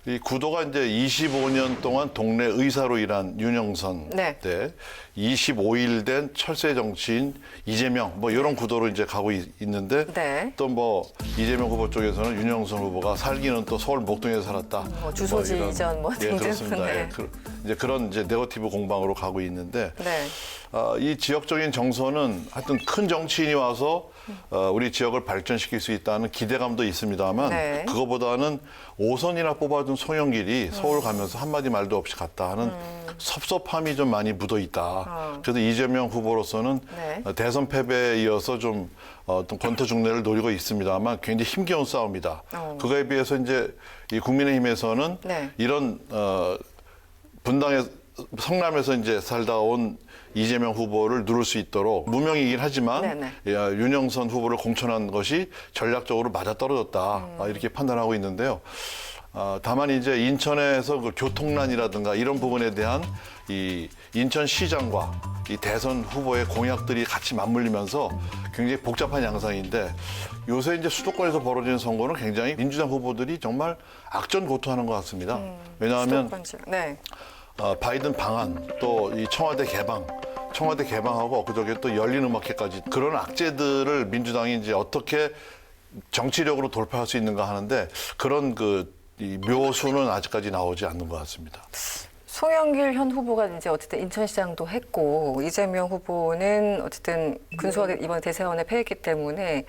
이 구도가 이제 25년 동안 동네 의사로 일한 윤영선 네. 때 25일 된 철새 정치인 이재명 이런 구도로 이제 가고 있는데 네. 또 이재명 후보 쪽에서는 윤영선 후보가 살기는 또 서울 목동에서 살았다. 주소지 이런. 이전 예, 등등. 그렇습니다. 네. 예, 이제 그런 이제 네거티브 공방으로 가고 있는데 네. 이 지역적인 정서는 하여튼 큰 정치인이 와서 우리 지역을 발전시킬 수 있다는 기대감도 있습니다만 네. 그거보다는 5선이나 뽑아둔 송영길이 서울 가면서 한마디 말도 없이 갔다 하는 섭섭함이 좀 많이 묻어 있다. 그래서 이재명 후보로서는 네. 대선 패배에 이어서 좀 어떤 권투 중례를 노리고 있습니다만 굉장히 힘겨운 싸움이다. 그거에 비해서 이제 이 국민의힘에서는 네. 이런 분당의 성남에서 이제 살다 온 이재명 후보를 누를 수 있도록 무명이긴 하지만 네네. 윤영선 후보를 공천한 것이 전략적으로 맞아떨어졌다 이렇게 판단하고 있는데요. 다만 이제 인천에서 그 교통난이라든가 이런 부분에 대한 이 인천시장과 이 대선 후보의 공약들이 같이 맞물리면서 굉장히 복잡한 양상인데 요새 이제 수도권에서 벌어지는 선거는 굉장히 민주당 후보들이 정말 악전고투하는 것 같습니다. 왜냐하면 네. 바이든 방한 또 이 청와대 개방하고 엊그저께 또 열린음악회까지 그런 악재들을 민주당이 이제 어떻게 정치력으로 돌파할 수 있는가 하는데 그런 이 묘수는 아직까지 나오지 않는 것 같습니다. 송영길 현 후보가 이제 어쨌든 인천시장도 했고 이재명 후보는 어쨌든 근소하게 이번 대세원에 패했기 때문에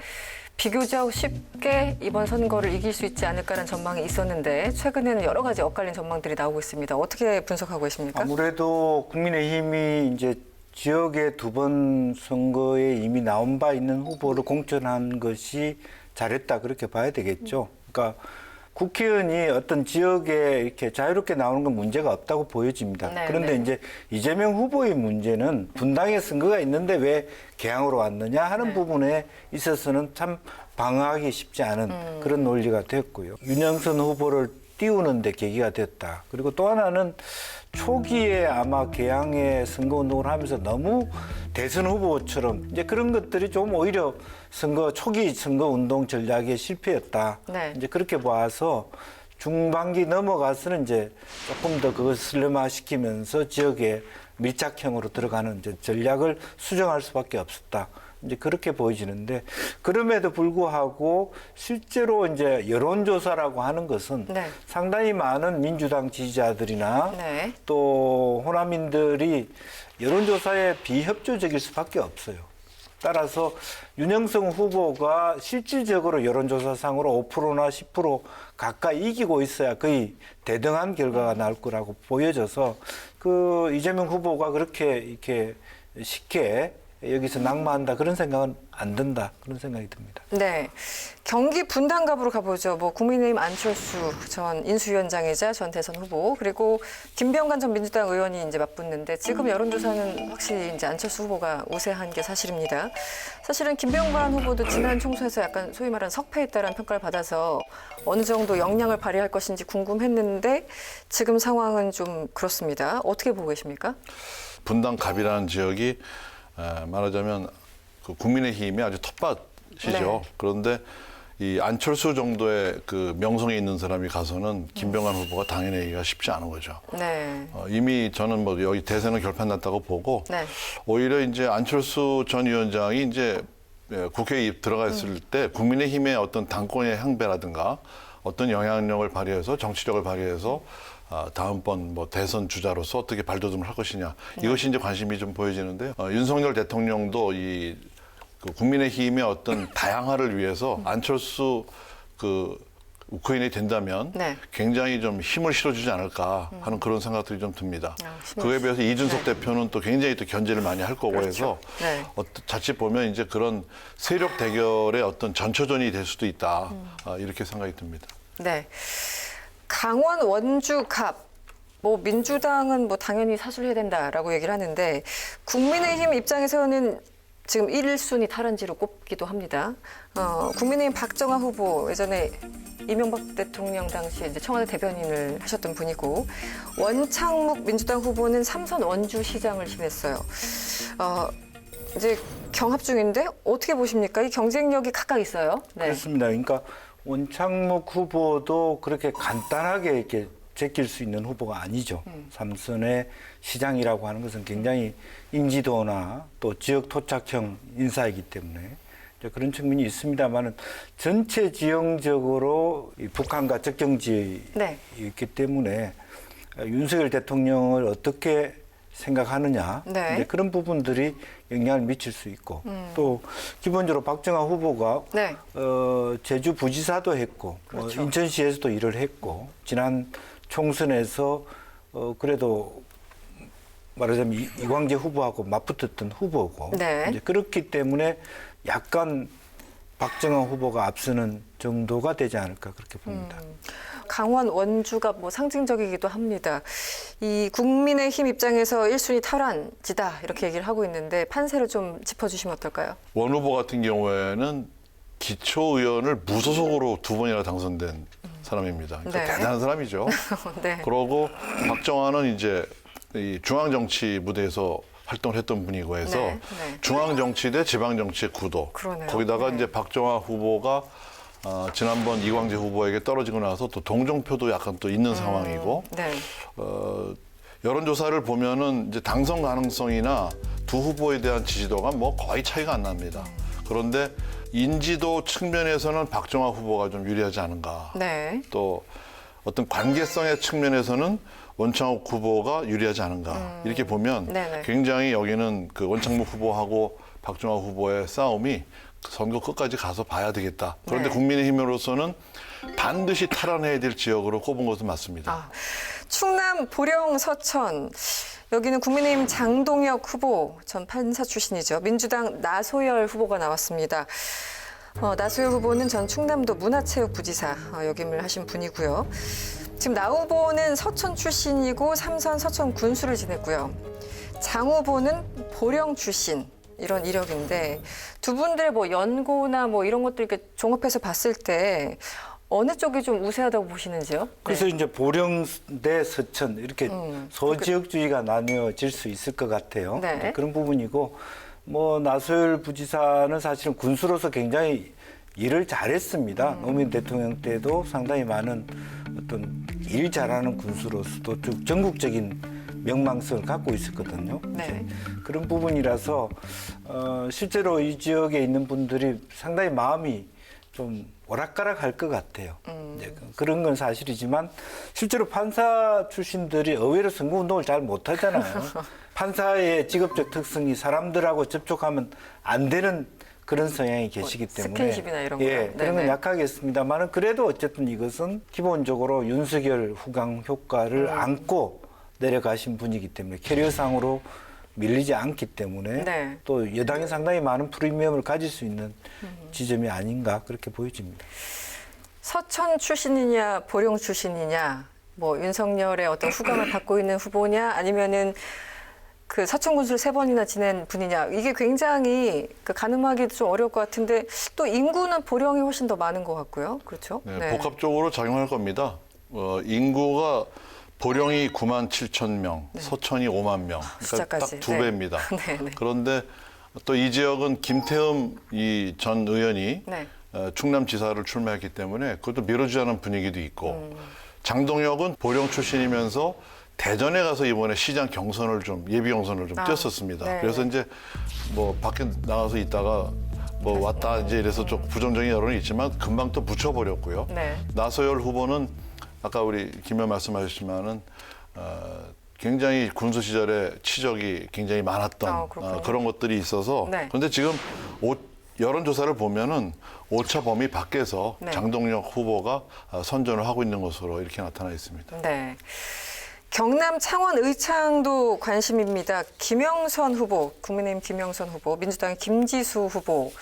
비교적 쉽게 이번 선거를 이길 수 있지 않을까라는 전망이 있었는데 최근에는 여러 가지 엇갈린 전망들이 나오고 있습니다. 어떻게 분석하고 계십니까? 아무래도 국민의힘이 이제 지역의 2번 선거에 이미 나온 바 있는 후보를 공천한 것이 잘했다 그렇게 봐야 되겠죠. 그러니까 국회의원이 어떤 지역에 이렇게 자유롭게 나오는 건 문제가 없다고 보여집니다. 네, 그런데 네. 이제 이재명 후보의 문제는 분당에 선거가 있는데 왜 개항으로 왔느냐 하는 부분에 있어서는 참 방어하기 쉽지 않은 그런 논리가 됐고요. 윤영선 후보를 띄우는 데 계기가 됐다. 그리고 또 하나는 초기에 아마 개항의 선거운동을 하면서 너무 대선 후보처럼 이제 그런 것들이 좀 오히려 초기 선거운동 전략의 실패였다. 네. 이제 그렇게 봐서 중반기 넘어가서는 이제 조금 더 그걸 슬림화시키면서 지역에 밀착형으로 들어가는 이제 전략을 수정할 수밖에 없었다. 이제 그렇게 보여지는데 그럼에도 불구하고 실제로 이제 여론조사라고 하는 것은 네. 상당히 많은 민주당 지지자들이나 네. 또 호남인들이 여론조사에 비협조적일 수밖에 없어요. 따라서 윤영성 후보가 실질적으로 여론조사상으로 5%나 10% 가까이 이기고 있어야 거의 대등한 결과가 나올 거라고 보여져서 그 이재명 후보가 그렇게 이렇게 쉽게 여기서 낙마한다 그런 생각은 안 든다 그런 생각이 듭니다. 네, 경기 분당갑으로 가보죠. 뭐 국민의힘 안철수 전 인수위원장이자 전 대선 후보 그리고 김병관 전 민주당 의원이 이제 맞붙는데 지금 여론조사는 확실히 이제 안철수 후보가 우세한 게 사실입니다. 사실은 김병관 후보도 지난 총선에서 약간 소위 말하는 석패했다라는 평가를 받아서 어느 정도 역량을 발휘할 것인지 궁금했는데 지금 상황은 좀 그렇습니다. 어떻게 보고 계십니까? 분당갑이라는 지역이 말하자면 그 국민의힘이 아주 텃밭이죠. 네. 그런데 이 안철수 정도의 그 명성이 있는 사람이 가서는 김병관 후보가 당해내기가 쉽지 않은 거죠. 네. 이미 저는 뭐 여기 대선은 결판났다고 보고 네. 오히려 이제 안철수 전 위원장이 이제 국회에 들어갔을 때 국민의힘의 어떤 당권의 향배라든가 어떤 영향력을 발휘해서 정치력을 발휘해서 다음번 뭐 대선 주자로서 어떻게 발돋움을 할 것이냐 이것이 이제 관심이 좀 보여지는데요. 윤석열 대통령도 이 그 국민의힘의 어떤 다양화를 위해서 안철수 그 국회의원이 된다면 네. 굉장히 좀 힘을 실어주지 않을까 하는 그런 생각들이 좀 듭니다. 힘을 그에 비해서 이준석 네. 대표는 또 굉장히 또 견제를 많이 할 거고 그렇죠. 해서 네. 자칫 보면 이제 그런 세력 대결의 어떤 전초전이 될 수도 있다 이렇게 생각이 듭니다. 네. 강원 원주 갑. 뭐 민주당은 뭐 당연히 사수해야 된다라고 얘기를 하는데 국민의힘 입장에서는 지금 1순위 탈환지로 꼽기도 합니다. 국민의힘 박정아 후보 예전에 이명박 대통령 당시에 이제 청와대 대변인을 하셨던 분이고 원창묵 민주당 후보는 삼선 원주시장을 지냈어요. 이제 경합 중인데 어떻게 보십니까? 이 경쟁력이 각각 있어요. 네. 그렇습니다. 그러니까 원창묵 후보도 그렇게 간단하게 이렇게 제낄 수 있는 후보가 아니죠. 삼선의 시장이라고 하는 것은 굉장히 인지도나 또 지역 토착형 인사이기 때문에 그런 측면이 있습니다만은 전체 지형적으로 이 북한과 접경지에 네. 있기 때문에 윤석열 대통령을 어떻게 생각하느냐 네. 이제 그런 부분들이 영향을 미칠 수 있고 또 기본적으로 박정아 후보가 네. 제주 부지사도 했고 그렇죠. 인천시에서도 일을 했고 지난 총선에서 그래도 말하자면 이광재 후보하고 맞붙었던 후보고 네. 이제 그렇기 때문에 약간 박정아 후보가 앞서는 정도가 되지 않을까 그렇게 봅니다. 강원 원주가 뭐 상징적이기도 합니다. 이 국민의힘 입장에서 1순위 탈환지다 이렇게 얘기를 하고 있는데 판세를 좀 짚어주시면 어떨까요? 원 후보 같은 경우에는 기초의원을 무소속으로 2번이나 당선된 사람입니다. 그러니까 네. 대단한 사람이죠. 네. 그러고 박정아는 이제 이 중앙정치 무대에서 활동을 했던 분이고 해서 네, 네. 중앙정치 대 지방정치의 구도. 그러네요. 거기다가 네. 이제 박정아 후보가 지난번 이광재 후보에게 떨어지고 나서 또 동정표도 약간 또 있는 상황이고 네. 여론조사를 보면은 이제 당선 가능성이나 두 후보에 대한 지지도가 뭐 거의 차이가 안 납니다. 그런데 인지도 측면에서는 박정아 후보가 좀 유리하지 않은가. 네. 또 어떤 관계성의 측면에서는 원창욱 후보가 유리하지 않은가. 이렇게 보면 네네. 굉장히 여기는 그 원창욱 후보하고 박정아 후보의 싸움이 선거 끝까지 가서 봐야 되겠다. 그런데 네. 국민의힘으로서는 반드시 탈환해야 될 지역으로 꼽은 것은 맞습니다. 충남 보령 서천 여기는 국민의힘 장동혁 후보, 전 판사 출신이죠. 민주당 나소열 후보가 나왔습니다. 나소열 후보는 전 충남도 문화체육부지사 역임을 하신 분이고요. 지금 나 후보는 서천 출신이고 삼선 서천 군수를 지냈고요. 장 후보는 보령 출신. 이런 이력인데 두 분들 뭐 연고나 뭐 이런 것들 이렇게 종합해서 봤을 때 어느 쪽이 좀 우세하다고 보시는지요? 그래서 이제 보령 대 서천 이렇게 소지역주의가 나뉘어질 수 있을 것 같아요. 네. 그런 부분이고 뭐 나소열 부지사는 사실은 군수로서 굉장히 일을 잘했습니다. 노무현 대통령 때도 상당히 많은 어떤 일 잘하는 군수로서도 쭉 전국적인 명망성을 갖고 있었거든요. 네. 그런 부분이라서 실제로 이 지역에 있는 분들이 상당히 마음이 좀 오락가락할 것 같아요. 이제 그런 건 사실이지만 실제로 판사 출신들이 의외로 선거운동을 잘 못하잖아요. 판사의 직업적 특성이 사람들하고 접촉하면 안 되는 그런 성향이 계시기 때문에 스킨십이나 이런 거. 예, 그런 건 네네. 약하겠습니다만은 그래도 어쨌든 이것은 기본적으로 윤석열 후광 효과를 안고 내려가신 분이기 때문에 캐리어상으로 밀리지 않기 때문에 네. 또 여당이 상당히 많은 프리미엄을 가질 수 있는 지점이 아닌가 그렇게 보여집니다. 서천 출신이냐 보령 출신이냐 뭐 윤석열의 어떤 후광을 받고 있는 후보냐 아니면은 그 서천 군수를 3번이나 지낸 분이냐 이게 굉장히 그 가늠하기도 좀 어려울 것 같은데 또 인구는 보령이 훨씬 더 많은 것 같고요. 그렇죠? 네, 복합적으로 작용할 겁니다. 인구가 보령이 9만 7천 명, 서천이 5만 명. 그러니까 숫자까지. 딱 2배입니다. 네, 네. 그런데 또 이 지역은 김태흠 이 전 의원이 네. 충남지사를 출마했기 때문에 그것도 미뤄지자는 분위기도 있고 장동혁은 보령 출신이면서 대전에 가서 이번에 시장 경선을 좀 예비 경선을 좀 뛰었었습니다. 네. 그래서 이제 뭐 밖에 나가서 있다가 뭐 왔다 이제 이래서 좀 부정적인 여론이 있지만 금방 또 붙여버렸고요. 네. 나소열 후보는 아까 우리 김 의원 말씀하셨지만은 굉장히 군수 시절에 치적이 굉장히 많았던 그렇군요. 그런 것들이 있어서 네. 그런데 지금 여론조사를 보면은 오차 범위 밖에서 네. 장동혁 후보가 선전을 하고 있는 것으로 이렇게 나타나 있습니다. 네. 경남 창원 의창도 관심입니다. 김영선 후보, 국민의힘 김영선 후보, 민주당의 김지수 후보.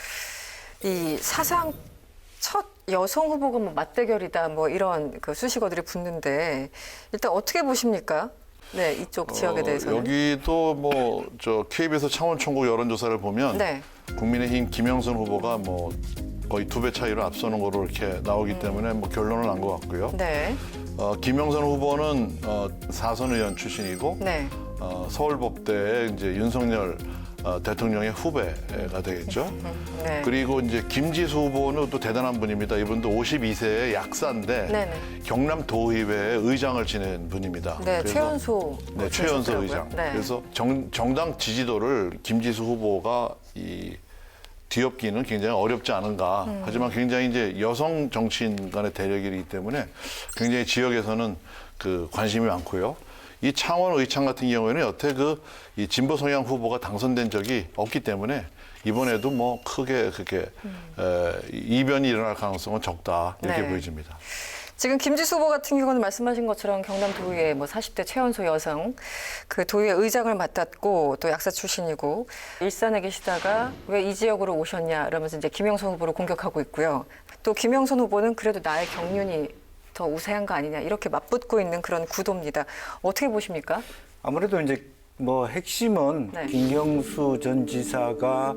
이 사상 첫 여성 후보가 뭐 맞대결이다 뭐 이런 그 수식어들이 붙는데 일단 어떻게 보십니까? 네, 이쪽 지역에 대해서는. 여기도 뭐 저 KBS 창원총국 여론조사를 보면 네. 국민의힘 김영선 후보가 뭐 거의 2배 차이로 앞서는 거로 이렇게 나오기 때문에 뭐 결론은 난 것 같고요. 네. 김영선 후보는 사선 의원 출신이고 네. 서울법대에 이제 윤석열 대통령의 후배가 되겠죠. 네. 그리고 이제 김지수 후보는 또 대단한 분입니다. 이분도 52세의 약사인데 네네. 경남도의회의 의장을 지낸 분입니다. 네, 그래서 최연소. 네, 최연소 의장. 네. 그래서 정당 지지도를 김지수 후보가 뒤엎기는 굉장히 어렵지 않은가. 하지만 굉장히 이제 여성 정치인 간의 대력이기 때문에 굉장히 지역에서는 그 관심이 많고요. 이 창원 의창 같은 경우에는 여태 이 진보 성향 후보가 당선된 적이 없기 때문에 이번에도 뭐 크게 그렇게 이변이 일어날 가능성은 적다 이렇게 네. 보여집니다. 지금 김지수 후보 같은 경우는 말씀하신 것처럼 경남도의회 뭐 40대 최연소 여성 그 도의회 의장을 맡았고 또 약사 출신이고 일산에 계시다가 왜 이 지역으로 오셨냐 이러면서 이제 김영선 후보를 공격하고 있고요. 또 김영선 후보는 그래도 나의 경륜이 더 우세한 거 아니냐 이렇게 맞붙고 있는 그런 구도입니다. 어떻게 보십니까? 아무래도 이제 뭐 핵심은 네. 김경수 전 지사가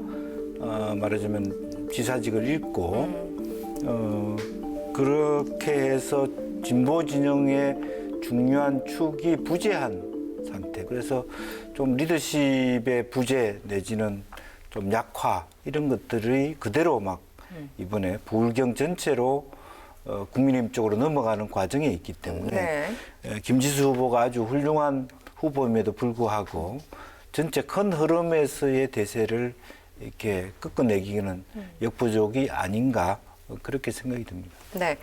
말하자면 지사직을 잃고 그렇게 해서 진보 진영의 중요한 축이 부재한 상태. 그래서 좀 리더십의 부재 내지는 좀 약화 이런 것들이 그대로 막 이번에 부울경 전체로 국민의힘 쪽으로 넘어가는 과정에 있기 때문에 네. 김지수 후보가 아주 훌륭한 후보임에도 불구하고 전체 큰 흐름에서의 대세를 이렇게 꺾어내기는 역부족이 아닌가 그렇게 생각이 듭니다. 네.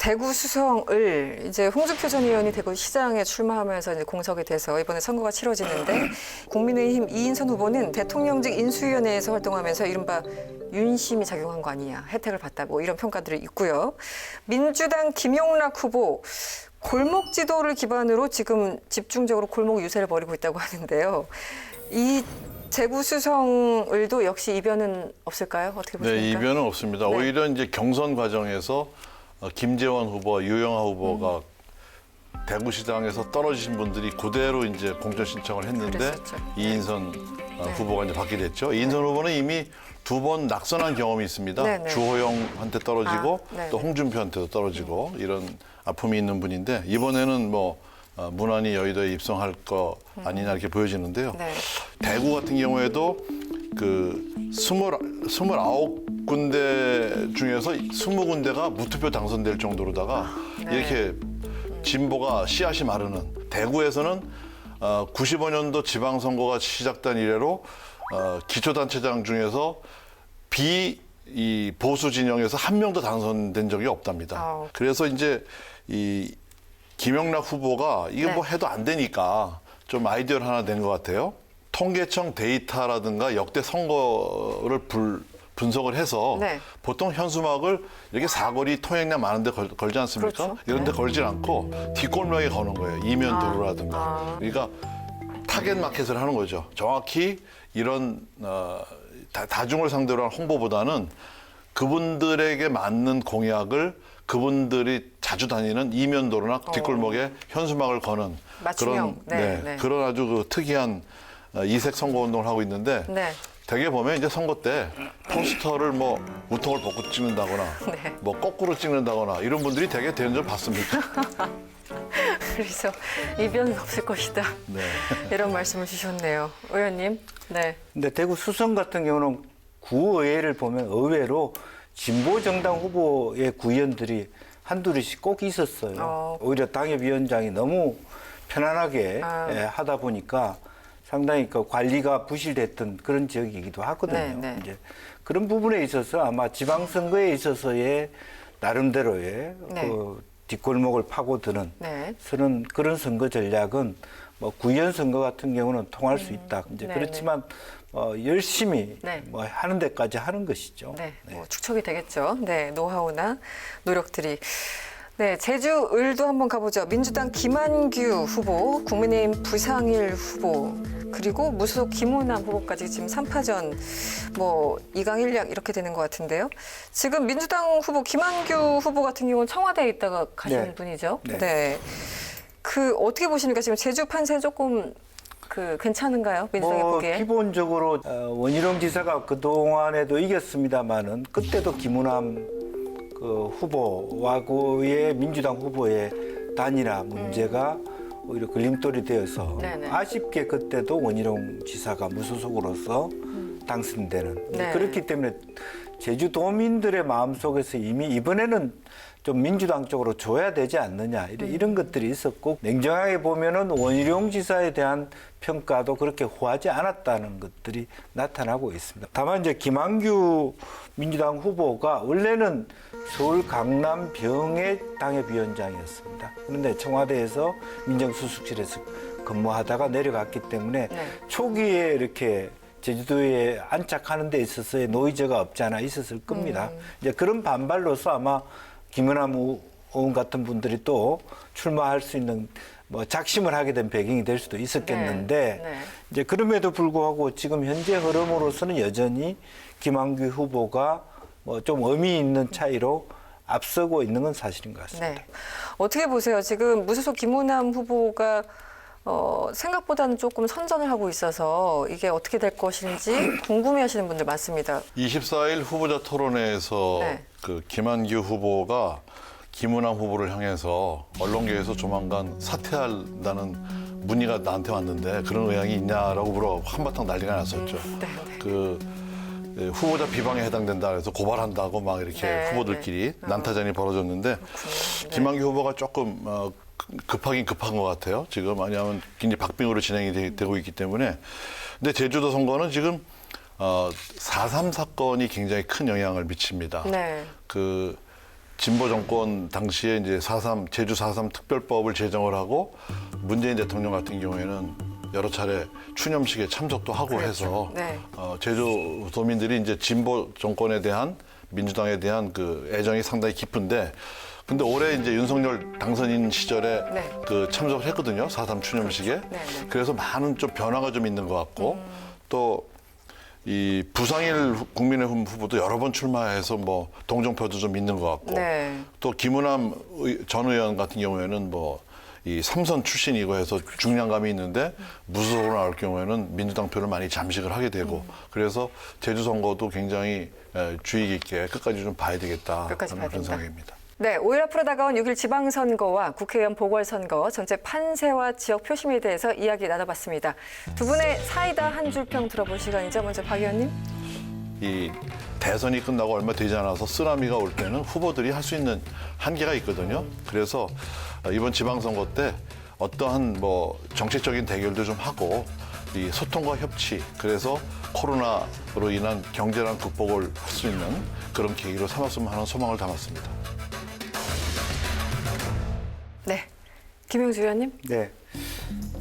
대구 수성을 이제 홍준표 전 의원이 대구 시장에 출마하면서 이제 공석이 돼서 이번에 선거가 치러지는데 국민의힘 이인선 후보는 대통령직 인수위원회에서 활동하면서 이른바 윤심이 작용한 거 아니냐, 혜택을 받다고 이런 평가들이 있고요. 민주당 김용락 후보 골목 지도를 기반으로 지금 집중적으로 골목 유세를 벌이고 있다고 하는데요. 이 대구 수성을도 역시 이변은 없을까요? 어떻게 보십니까? 네, 이변은 없습니다. 네. 오히려 이제 경선 과정에서 김재원 후보와 유영하 후보가 대구시장에서 떨어지신 분들이 그대로 이제 공천 신청을 했는데 그랬었죠. 이인선 후보가 이제 받게 됐죠. 이인선 후보는 이미 2번 낙선한 경험이 있습니다. 네, 네. 주호영한테 떨어지고 네. 또 홍준표한테도 떨어지고 이런 아픔이 있는 분인데 이번에는 뭐 무난히 여의도에 입성할 거 아니냐 이렇게 보여지는데요. 네. 대구 같은 경우에도 그 29군데 중에서 20군데가 무투표 당선될 정도로다가 네. 이렇게 진보가 씨앗이 마르는 대구에서는 95년도 지방선거가 시작된 이래로 기초단체장 중에서 이 보수 진영에서 한 명도 당선된 적이 없답니다. 아우. 그래서 이제 이 김영락 후보가 이거 네. 뭐 해도 안 되니까 좀 아이디어를 하나 낸 것 같아요. 통계청 데이터라든가 역대 선거를 분석을 해서 네. 보통 현수막을 이렇게 사거리 통행량 많은데 걸지 않습니까? 그렇죠. 이런 데 걸질 않고 뒷골목에 거는 거예요. 이면 도로라든가. 그러니까 타겟 마켓을 하는 거죠. 정확히 이런 다중을 상대로 한 홍보보다는 그분들에게 맞는 공약을 그분들이 자주 다니는 이면도로나 뒷골목에 현수막을 거는 맞춤형. 그런 네. 그런 아주 그 특이한 이색 선거 운동을 하고 있는데 네. 되게 보면 이제 선거 때 포스터를 뭐 우통을 벗고 찍는다거나 네. 뭐 거꾸로 찍는다거나 이런 분들이 되게 되는 줄 봤습니까? 그래서 이변은 없을 것이다. 네. 이런 말씀을 주셨네요. 의원님. 네. 근데 대구 수성 같은 경우는 구의회를 보면 의외로 진보 정당 후보의 구의원들이 한둘이씩 꼭 있었어요. 오히려 당협위원장이 너무 편안하게 하다 보니까 상당히 그 관리가 부실됐던 그런 지역이기도 하거든요. 네, 네. 이제 그런 부분에 있어서 아마 지방선거에 있어서의 나름대로의 네. 그 뒷골목을 파고드는 네. 그런 선거 전략은 뭐 구의원 선거 같은 경우는 통할 수 있다. 이제 네, 그렇지만 열심히 네. 뭐 하는 데까지 하는 것이죠. 네. 뭐 축척이 되겠죠. 네. 노하우나 노력들이. 네, 제주 을도 한번 가보죠. 민주당 김한규 후보, 국민의힘 부상일 후보, 그리고 무소속 김호남 후보까지 지금 3파전 뭐 2강 1약 이렇게 되는 것 같은데요. 지금 민주당 후보 김한규 후보 같은 경우는 청와대에 있다가 가신 네. 분이죠. 네. 네. 그 어떻게 보십니까? 지금 제주 판세 조금 그 괜찮은가요? 민주당이 보기에? 기본적으로 원희룡 지사가 그 동안에도 이겼습니다만은 그때도 김우남 그 후보와의 민주당 후보의 단일화 문제가 오히려 걸림돌이 되어서 네네. 아쉽게 그때도 원희룡 지사가 무소속으로서 당선되는 네. 그렇기 때문에 제주도민들의 마음속에서 이미 이번에는 좀 민주당 쪽으로 줘야 되지 않느냐 이런 것들이 있었고 냉정하게 보면은 원희룡 지사에 대한 평가도 그렇게 호하지 않았다는 것들이 나타나고 있습니다. 다만 이제 김한규 민주당 후보가 원래는 서울 강남 병의 당협위원장이었습니다. 그런데 청와대에서 민정수석실에서 근무하다가 내려갔기 때문에 네. 초기에 이렇게 제주도에 안착하는 데 있어서의 노이즈가 없지 않아 있었을 겁니다. 이제 그런 반발로서 아마 김은남 의원 같은 분들이 또 출마할 수 있는 뭐 작심을 하게 된 배경이 될 수도 있었겠는데 네. 이제 그럼에도 불구하고 지금 현재 흐름으로서는 여전히 김한규 후보가 뭐 좀 의미 있는 차이로 앞서고 있는 건 사실인 것 같습니다. 네. 어떻게 보세요? 지금 무소속 김호남 후보가 생각보다는 조금 선전을 하고 있어서 이게 어떻게 될 것인지 궁금해하시는 분들 많습니다. 24일 후보자 토론회에서 네. 그 김한규 후보가 김은남 후보를 향해서 언론계에서 조만간 사퇴한다는 문의가 나한테 왔는데 그런 의향이 있냐라고 물어 한바탕 난리가 났었죠. 네. 그 후보자 비방에 해당된다 그래서 고발한다고 막 이렇게 네, 후보들끼리 난타전이 벌어졌는데 김한규 후보가 조금 급하긴 급한 것 같아요. 지금 왜냐하면 굉장히 박빙으로 진행이 되고 있기 때문에. 근데 제주도 선거는 지금 4.3 사건이 굉장히 큰 영향을 미칩니다. 네. 그 진보 정권 당시에 이제 제주 4.3 특별법을 제정을 하고 문재인 대통령 같은 경우에는 여러 차례 추념식에 참석도 하고 그렇죠. 해서 네. 제주 도민들이 이제 진보 정권에 대한 민주당에 대한 그 애정이 상당히 깊은데 근데 올해 이제 윤석열 당선인 시절에 네. 그 참석을 했거든요. 4.3 추념식에. 네, 네. 그래서 많은 좀 변화가 좀 있는 것 같고 또 이 부상일 국민의힘 후보도 여러 번 출마해서 뭐 동정표도 좀 있는 것 같고 네. 또 김은남 전 의원 같은 경우에는 뭐 이 삼선 출신이고 해서 중량감이 있는데 무소속으로 나올 경우에는 민주당 표를 많이 잠식을 하게 되고 그래서 제주 선거도 굉장히 주의 깊게 끝까지 좀 봐야 되겠다 끝까지 봐야 그런 된다. 생각입니다. 네, 5일 앞으로 다가온 6일 지방선거와 국회의원 보궐선거, 전체 판세와 지역 표심에 대해서 이야기 나눠봤습니다. 두 분의 사이다 한 줄평 들어볼 시간이죠. 먼저 박 의원님. 이 대선이 끝나고 얼마 되지 않아서 쓰나미가 올 때는 후보들이 할 수 있는 한계가 있거든요. 그래서 이번 지방선거 때 어떠한 뭐 정책적인 대결도 좀 하고 이 소통과 협치, 그래서 코로나로 인한 경제난 극복을 할 수 있는 그런 계기로 삼았으면 하는 소망을 담았습니다. 네, 김용주 의원님. 네.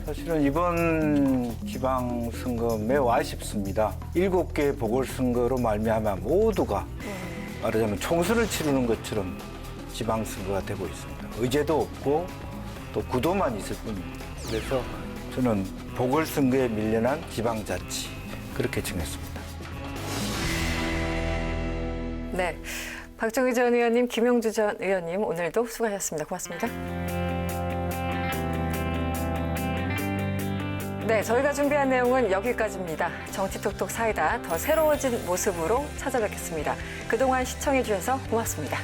사실은 이번 지방선거 매우 아쉽습니다. 7개 보궐선거로 말미암아 모두가 말하자면 총선을 치르는 것처럼 지방선거가 되고 있습니다. 의제도 없고 또 구도만 있을 뿐입니다. 그래서 저는 보궐선거에 밀려난 지방자치 그렇게 정했습니다. 네, 박정희 전 의원님, 김용주 전 의원님 오늘도 수고하셨습니다. 고맙습니다. 네, 저희가 준비한 내용은 여기까지입니다. 정치톡톡 사이다 더 새로워진 모습으로 찾아뵙겠습니다. 그동안 시청해 주셔서 고맙습니다.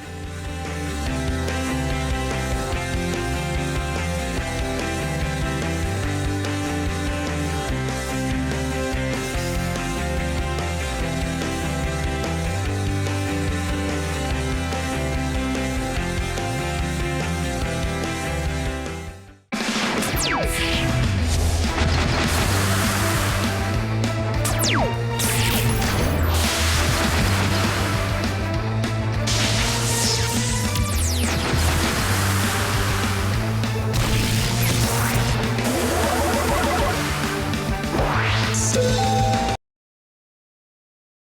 Stop.